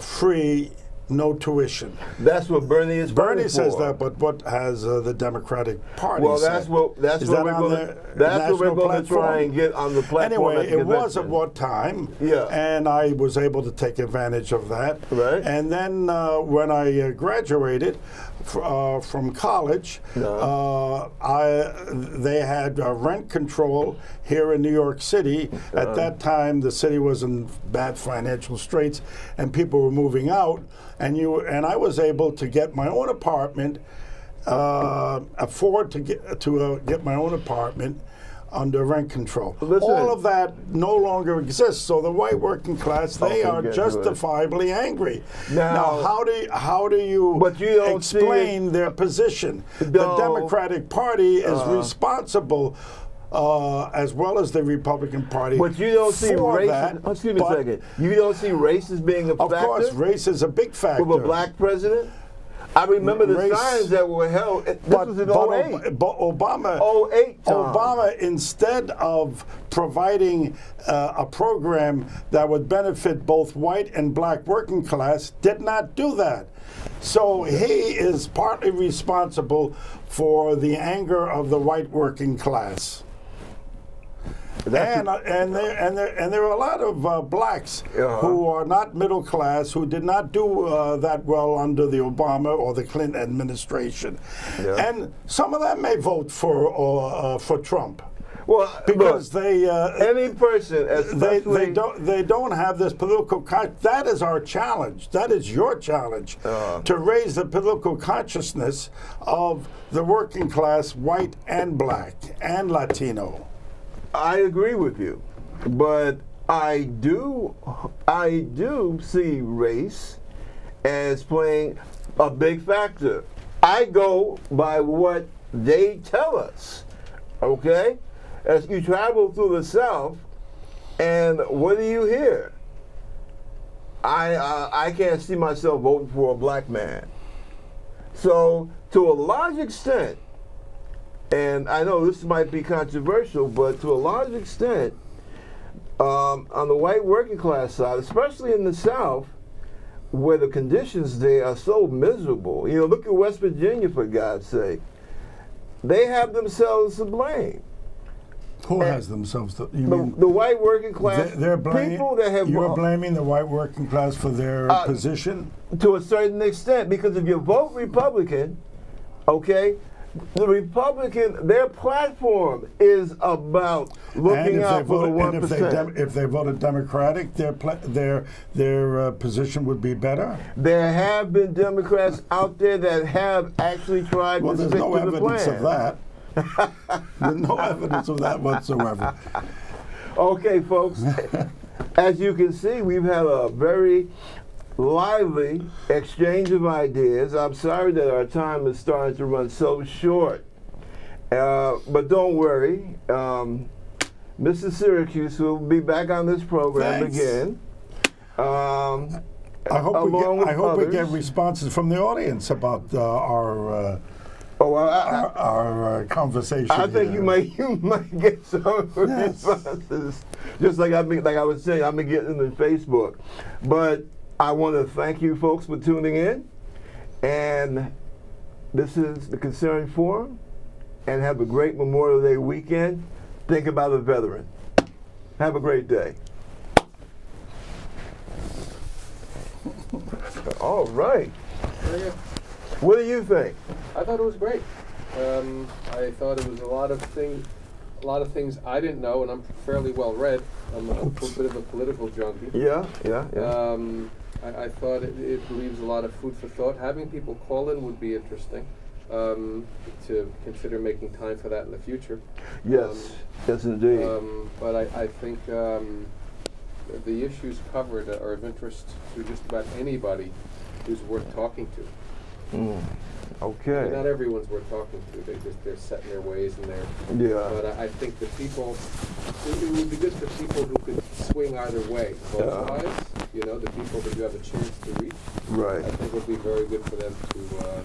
free, no tuition. That's what Bernie is. Bernie says that, but what has the Democratic Party Well, said? that's what we're going to try and get on the platform. Anyway, it was at one time, and I was able to take advantage of that. Right. And then when I graduated from college, they had rent control here in New York City. At that time, the city was in bad financial straits, and people were moving out. And I was able to get my own apartment, afford to get my own apartment under rent control. Listen. All of that no longer exists. So the white working class, they are justifiably angry. Now, how do you explain their position? The Democratic Party is responsible, as well as the Republican Party. But you don't see race. Excuse me a second. You don't see race as being a factor? Of course, race is a big factor. With a black president? I remember the signs that were held. This was in 08. But Obama, 08 time. Obama, instead of providing a program that would benefit both white and black working class, did not do that. So he is partly responsible for the anger of the white working class. And there are a lot of blacks who are not middle class, who did not do that well under the Obama or the Clinton administration, and some of them may vote for Trump. Well, because look, they any person, especially they don't have this political that is our challenge. That is your challenge, to raise the political consciousness of the working class, white and black and Latino. I agree with you, but I do see race as playing a big factor. I go by what they tell us, okay? As you travel through the South, and what do you hear? I can't see myself voting for a black man. So, to a large extent, and I know this might be controversial, but to a large extent, on the white working class side, especially in the South, where the conditions there are so miserable. You know, look at West Virginia, for God's sake. They have themselves to blame. Who has themselves to? You mean the white working class? They're blaming, people that have. You're blaming the white working class for their position? To a certain extent, because if you vote Republican, okay, the Republican, their platform is about looking out for the 1%. And if they voted Democratic, their position would be better. There have been Democrats out there that have actually tried to stick to the plan. Well, there's no evidence of that. There's no evidence of that whatsoever. Okay, folks. As you can see, we've had a very lively exchange of ideas. I'm sorry that our time is starting to run so short. But don't worry. Mr. Siracuse will be back on this program again. I hope we get responses from the audience about our conversation. I think you might get some responses. Just like I was saying, I've been getting them in Facebook. But I want to thank you folks for tuning in. And this is the Concerned Forum. And have a great Memorial Day weekend. Think about a veteran. Have a great day. All right. What do you think? I thought it was great. I thought it was a lot of things I didn't know, and I'm fairly well read. I'm a bit of a political junkie. Yeah. I thought it leaves a lot of food for thought. Having people call in would be interesting. To consider making time for that in the future. Yes, yes indeed. But I think the issues covered are of interest to just about anybody who's worth talking to. Okay. Not everyone's worth talking to. They're set in their ways and they're. Yeah. But I think the people. It would be good for people who could swing either way, both sides. You know, the people that you have a chance to reach. Right. I think it would be very good for them to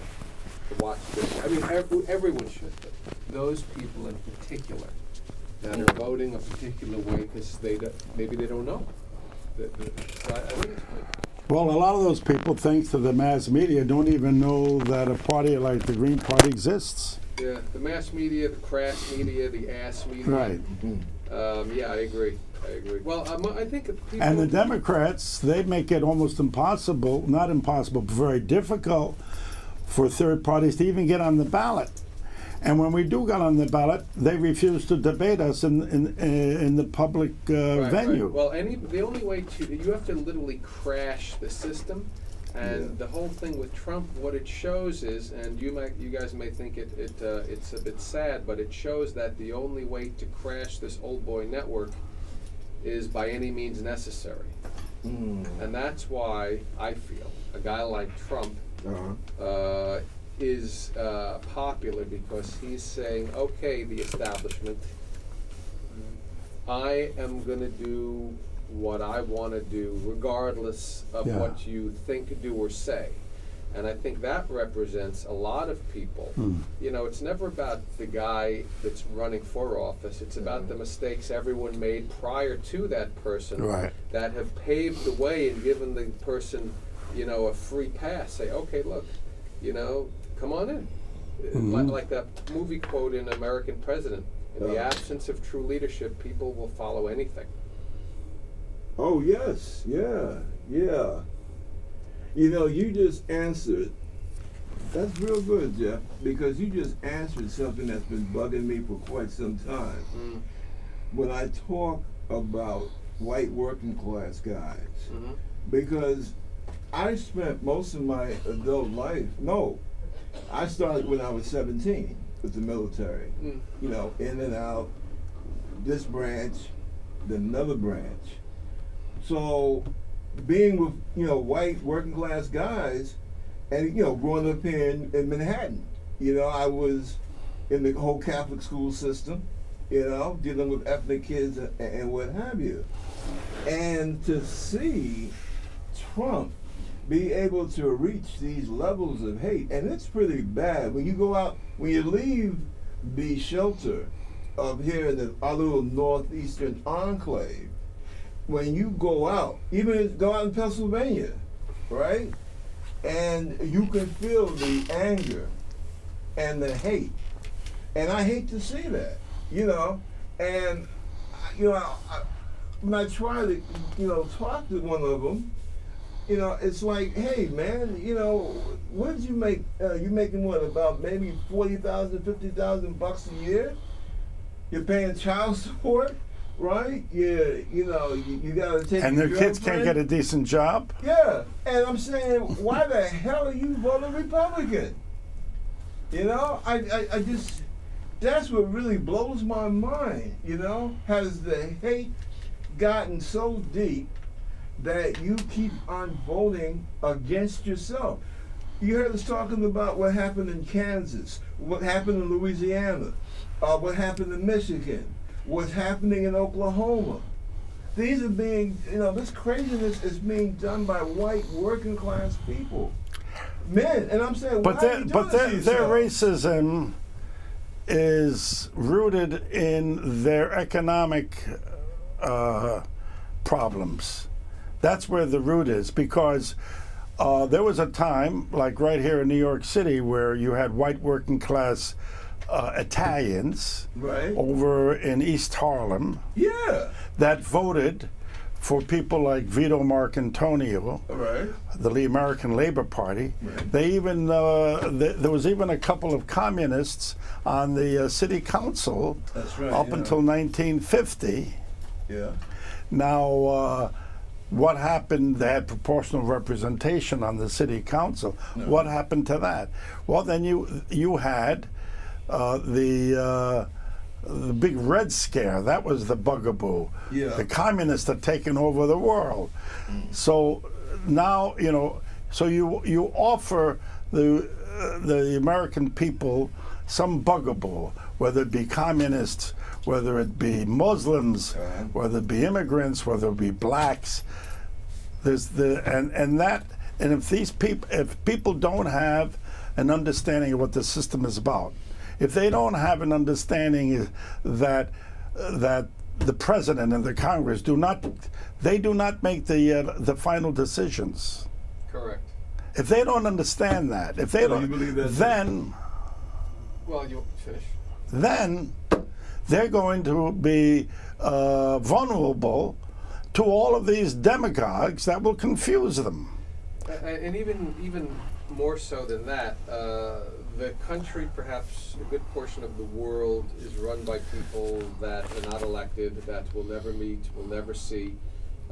watch this. I mean, everyone should, but those people in particular that are voting a particular way because maybe they don't know. So I think it's good. Well, a lot of those people, thanks to the mass media, don't even know that a party like the Green Party exists. Yeah, the mass media, the crass media, the ass media. Right. Yeah, I agree. Well, I think people. And the Democrats, they make it almost impossible, not impossible, but very difficult for third parties to even get on the ballot. And when we do get on the ballot, they refuse to debate us in the public venue. Right. Well, the only way you have to literally crash the system, and the whole thing with Trump, what it shows is, and you guys may think it's a bit sad, but it shows that the only way to crash this old boy network is by any means necessary, and that's why I feel a guy like Trump. Is popular because he's saying, okay, the establishment, I am going to do what I want to do regardless of what you think, do, or say. And I think that represents a lot of people. You know, it's never about the guy that's running for office. It's about the mistakes everyone made prior to that person that have paved the way and given the person, you know, a free pass. Say, okay, look, you know, come on in. Like that movie quote in American President, in the absence of true leadership, people will follow anything. Oh, yes. Yeah. You know, you just answered. That's real good, Jeff, because you just answered something that's been bugging me for quite some time. When I talk about white working class guys, because I spent most of my adult life, I started when I was 17 with the military, you know, in and out, this branch, then another branch. So being with, you know, white working class guys and, you know, growing up here in Manhattan, you know, I was in the whole Catholic school system, you know, dealing with ethnic kids and what have you. And to see Trump be able to reach these levels of hate, and it's pretty bad. When you go out, when you leave the shelter of here in our little northeastern enclave, when you go out, even go out in Pennsylvania, right? And you can feel the anger and the hate. And I hate to see that, you know. And, you know, when I try to, you know, talk to one of them, you know, it's like, hey, man, you know, what did you make? You making what, about maybe $40,000, $50,000 a year? You're paying child support, right? You know, you got to take. And their kids can't get a decent job. Yeah, and I'm saying, why the hell are you voting Republican? You know, I just, that's what really blows my mind. You know, has the hate gotten so deep that you keep on voting against yourself? You heard us talking about what happened in Kansas, what happened in Louisiana, what happened in Michigan, what's happening in Oklahoma. These are being, you know, this craziness is being done by white working class people, men. And I'm saying, But why are you doing this to their yourself? racism is rooted in their economic problems. That's where the root is, because there was a time, like right here in New York City, where you had white working class Italians over in East Harlem that voted for people like Vito Marcantonio, the American Labor Party. They even there was even a couple of communists on the city council up until 1950. Now, what happened? They had proportional representation on the city council. What happened to that? Well, then you had the the big Red Scare. That was the bugaboo. Yeah. The communists are taking over the world. So now, so you offer the American people some bugaboo, whether it be communists, whether it be Muslims, whether it be immigrants, whether it be blacks. There's and if people don't have an understanding of what the system is about, if they don't have an understanding that the president and the Congress do not make the final decisions. Correct. If they don't understand that, if they So don't, you believe that- then Well, you'll finish. then they're going to be vulnerable to all of these demagogues that will confuse them. And even more so than that, the country, perhaps a good portion of the world, is run by people that are not elected, that we'll never meet, we'll never see.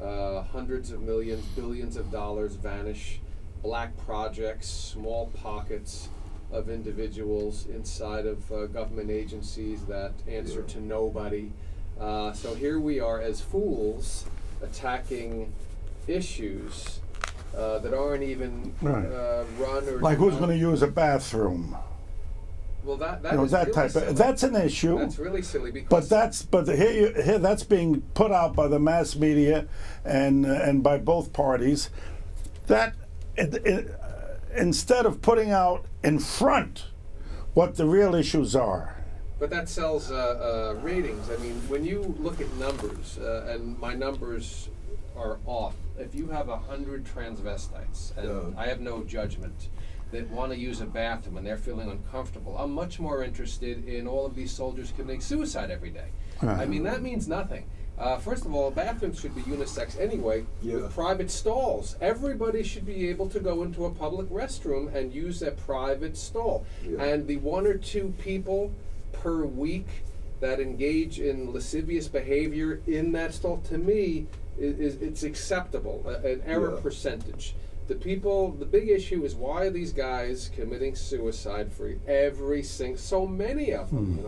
Hundreds of millions, billions of dollars vanish. Black projects, small pockets of individuals inside of government agencies that answer to nobody. So here we are as fools attacking issues that aren't even Right. run or Like who's going to use a bathroom? Well, that That is really type silly. of that's an issue. That's really silly because But here that's being put out by the mass media and by both parties. That instead of putting out in front what the real issues are. But that sells ratings. I mean, when you look at numbers, and my numbers are off. If you have 100 transvestites, and I have no judgment, that want to use a bathroom and they're feeling uncomfortable, I'm much more interested in all of these soldiers committing suicide every day. Right. I mean, that means nothing. First of all, bathrooms should be unisex anyway, with private stalls. Everybody should be able to go into a public restroom and use a private stall. And the 1 or 2 people per week that engage in lascivious behavior in that stall, to me, it's acceptable, an error percentage. The big issue is, why are these guys committing suicide for every single, so many of them,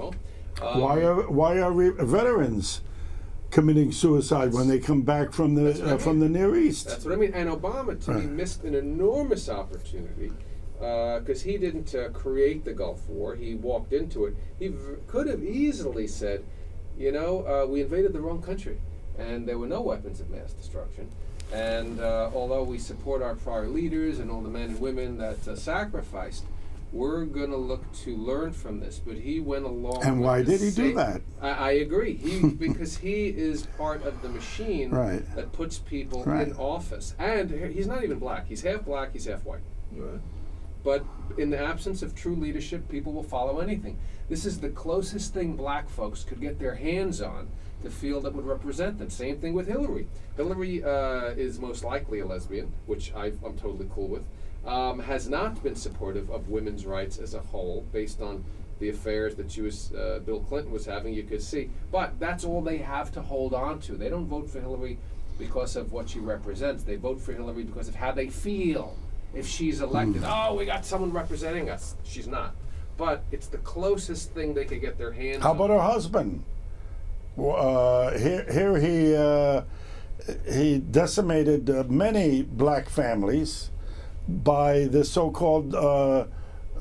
Why are veterans committing suicide when they come back from the Near East? That's what I mean. And Obama, to me, missed an enormous opportunity because he didn't create the Gulf War. He walked into it. He could have easily said, we invaded the wrong country, and there were no weapons of mass destruction. And although we support our prior leaders and all the men and women that sacrificed, we're going to look to learn from this. But he went along. And with why the did he do that? I agree. Because he is part of the machine that puts people in office. And he's not even black. He's half black, he's half white. Right. But in the absence of true leadership, people will follow anything. This is the closest thing black folks could get their hands on to feel that would represent them. Same thing with Hillary. Hillary is most likely a lesbian, which I'm totally cool with. Has not been supportive of women's rights as a whole, based on the affairs that Bill Clinton was having, you could see. But that's all they have to hold on to. They don't vote for Hillary because of what she represents. They vote for Hillary because of how they feel if she's elected. Oh, we got someone representing us. She's not. But it's the closest thing they could get their hands on. How about her husband? Here he decimated many black families by the so-called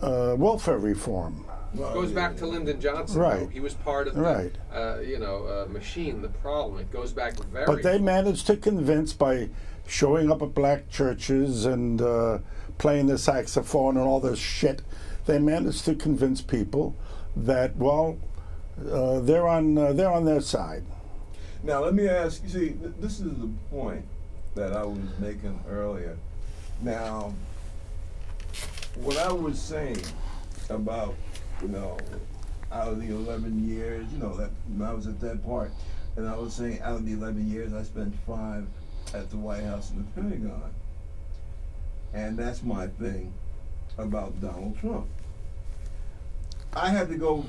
welfare reform. It goes back to Lyndon Johnson. Right. Though. He was part of the machine, the problem. It goes back very But they far. managed to convince, by showing up at black churches and playing the saxophone and all this shit, they managed to convince people that, they're on their side. Now let me ask you. See, this is the point that I was making earlier. Now, what I was saying about, out of the 11 years, that I was at that part, and I was saying out of the 11 years, I spent 5 at the White House and the Pentagon, and that's my thing about Donald Trump. I had to go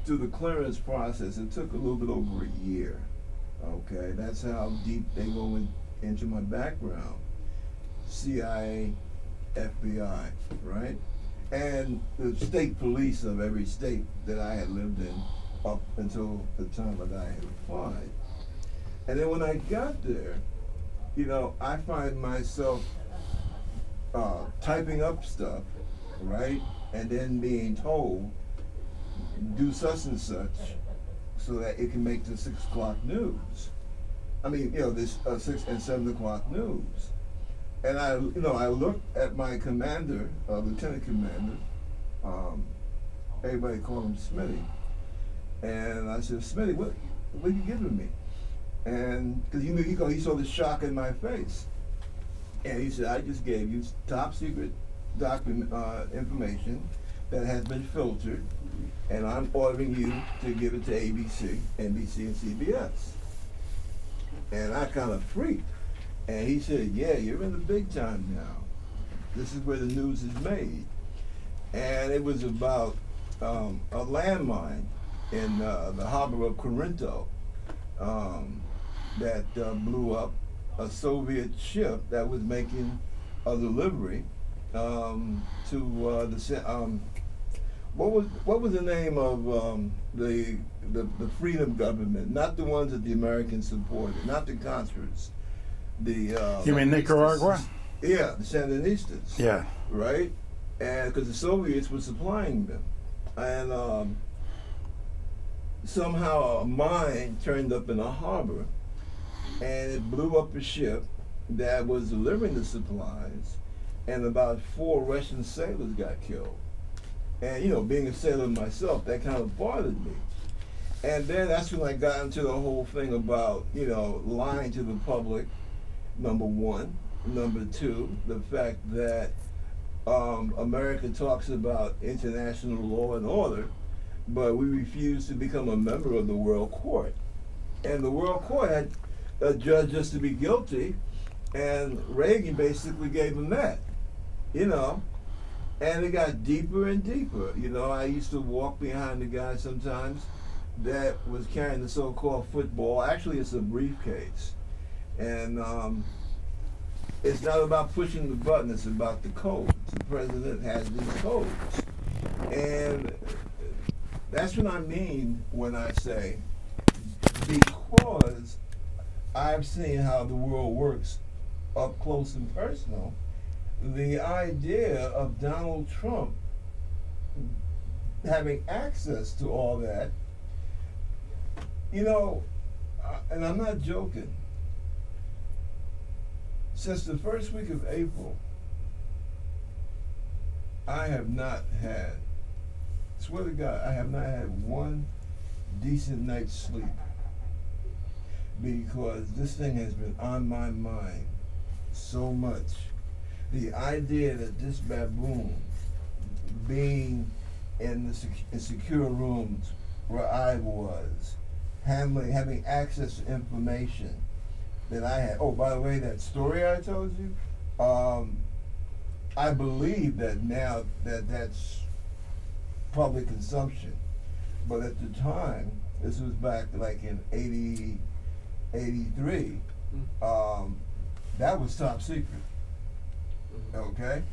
through the clearance process. It took a little bit over a year. Okay, that's how deep they go into my background. CIA, FBI, right? And the state police of every state that I had lived in up until the time that I had applied. And then when I got there, you know, I find myself typing up stuff, right? And then being told, do such and such so that it can make the 6 o'clock news. I mean, you know, this 6 and 7 o'clock news. And I looked at my commander, lieutenant commander, everybody called him Smitty. And I said, Smitty, what are you giving me? And because he saw the shock in my face. And he said, I just gave you top secret document information that has been filtered, and I'm ordering you to give it to ABC, NBC, and CBS. And I kind of freaked. And he said, yeah, you're in the big time now. This is where the news is made. And it was about a landmine in the harbor of Corinto that blew up a Soviet ship that was making a delivery to the what was the name of the freedom government? Not the ones that the Americans supported, not the Contras. You mean Nicaragua? Yeah, the Sandinistas. Yeah. Right, and because the Soviets were supplying them, and somehow a mine turned up in a harbor, and it blew up a ship that was delivering the supplies, and about 4 Russian sailors got killed. And you know, being a sailor myself, that kind of bothered me. And then that's when I got into the whole thing about, you know, lying to the public, number one. Number two, the fact that America talks about international law and order, but we refuse to become a member of the World Court. And the World Court had judged us to be guilty, and Reagan basically gave them that, you know. And it got deeper and deeper. You know, I used to walk behind the guy sometimes that was carrying the so-called football. Actually, it's a briefcase. And it's not about pushing the button, it's about the codes. The president has these codes. And that's what I mean when I say, because I've seen how the world works up close and personal, the idea of Donald Trump having access to all that, you know, and I'm not joking, since the first week of April, I have not had, swear to God, I have not had one decent night's sleep, because this thing has been on my mind so much. The idea that this baboon being in the secure rooms where I was, having access to information that I had. Oh, by the way, that story I told you, I believe that now that's public consumption. But at the time, this was back like in 83, that was top secret. Okay?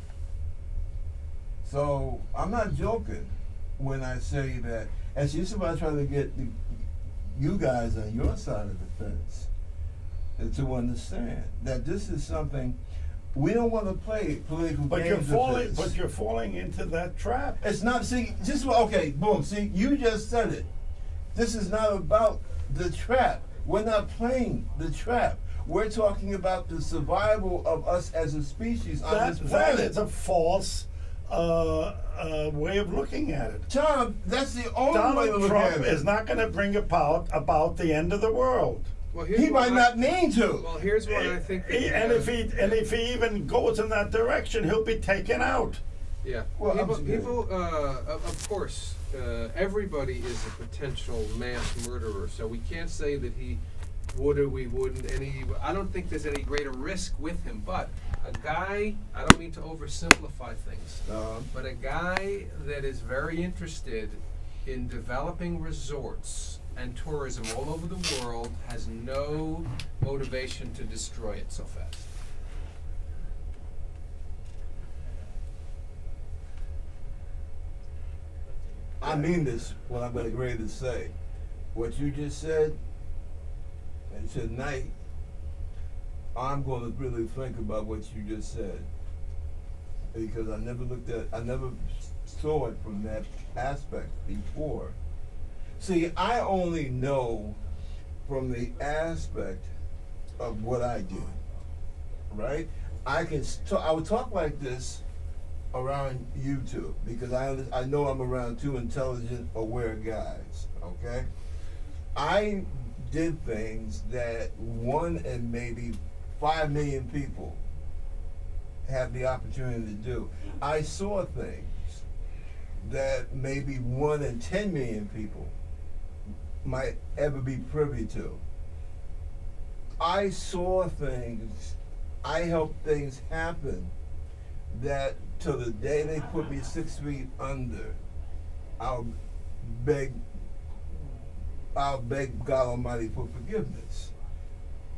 So I'm not joking when I say that, and see, somebody trying to get you guys on your side of the fence to understand that this is something we don't want to play political games with this. But you're falling into that trap. It's not, see, just, okay, boom, see, you just said it. This is not about the trap. We're not playing the trap. We're talking about the survival of us as a species on this planet. That is a false way of looking at it. Tom, that's the only way to Donald look Trump at it. is not going to bring about the end of the world. Well, He might not mean to. Well, here's what I think. And if he even goes in that direction, he'll be taken out. Yeah. Well, People of course, everybody is a potential mass murderer, so we can't say that he would or we wouldn't. I don't think there's any greater risk with him, but a guy, I don't mean to oversimplify things, but a guy that is very interested in developing resorts and tourism all over the world has no motivation to destroy it so fast. I mean this, what I'm getting ready to say. What you just said, and tonight, I'm gonna really think about what you just said. Because I never saw it from that aspect before. See, I only know from the aspect of what I do, right? I would talk like this around YouTube because I know I'm around two intelligent, aware guys, okay? I did things that 1 in maybe 5 million people have the opportunity to do. I saw things that maybe 1 in 10 million people might ever be privy to. I saw things, I helped things happen that till the day they put me 6 feet under, I'll beg God Almighty for forgiveness.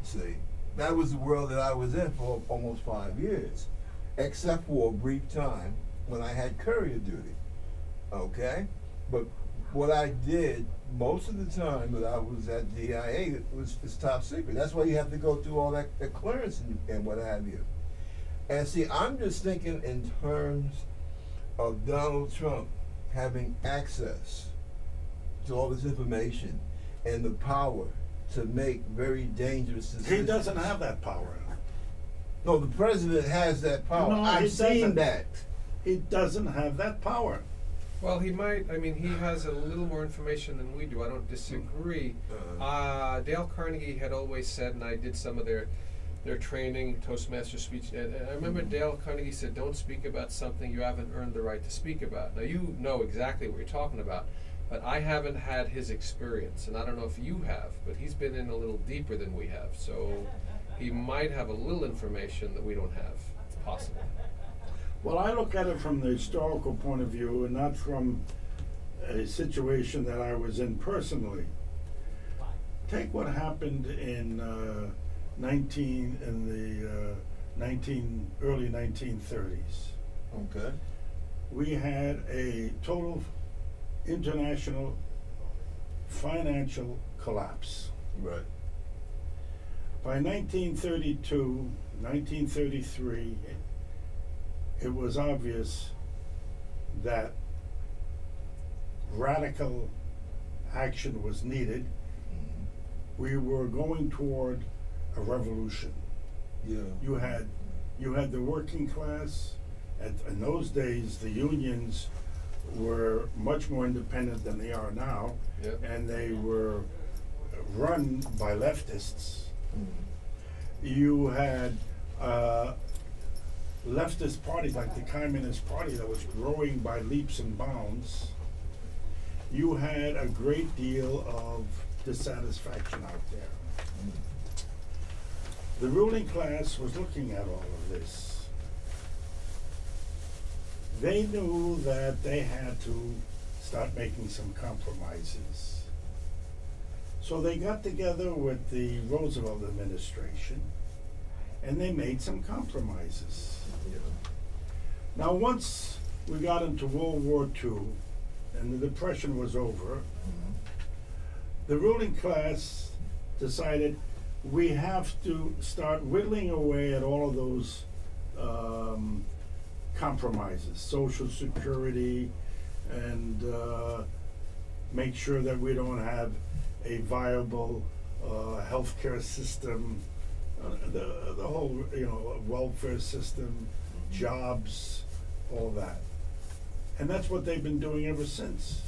See, that was the world that I was in for almost 5 years, except for a brief time when I had courier duty. Okay? But what I did most of the time that I was at DIA was top secret. That's why you have to go through all that clearance and what have you. And see, I'm just thinking in terms of Donald Trump having access to all this information and the power to make very dangerous decisions. He doesn't have that power. No, the president has that power. No, I've he seen doesn't. that. He doesn't have that power. Well, he might. I mean, he has a little more information than we do. I don't disagree. Dale Carnegie had always said, and I did some of their training, Toastmaster speech. And I remember Dale Carnegie said, "Don't speak about something you haven't earned the right to speak about." Now you know exactly what you're talking about, but I haven't had his experience, and I don't know if you have. But he's been in a little deeper than we have, so he might have a little information that we don't have. It's possible. Well, I look at it from the historical point of view and not from a situation that I was in personally. Take what happened in early 1930s. Okay. We had a total international financial collapse. Right. By 1932, 1933, it was obvious that radical action was needed. We were going toward a revolution. Yeah. You had the working class. In those days, the unions were much more independent than they are now, Yep. and they were run by leftists. You had leftist parties like the Communist Party that was growing by leaps and bounds. You had a great deal of dissatisfaction out there. The ruling class was looking at all of this. They knew that they had to start making some compromises. So they got together with the Roosevelt administration and they made some compromises. Now, once we got into World War II and the Depression was over, the ruling class decided we have to start whittling away at all of those compromises, Social Security, and make sure that we don't have a viable healthcare system, the whole welfare system, jobs, all that. And that's what they've been doing ever since.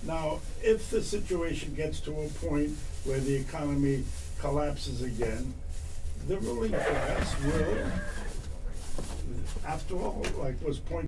Now, if the situation gets to a point where the economy collapses again, the ruling class will, after all, like was pointed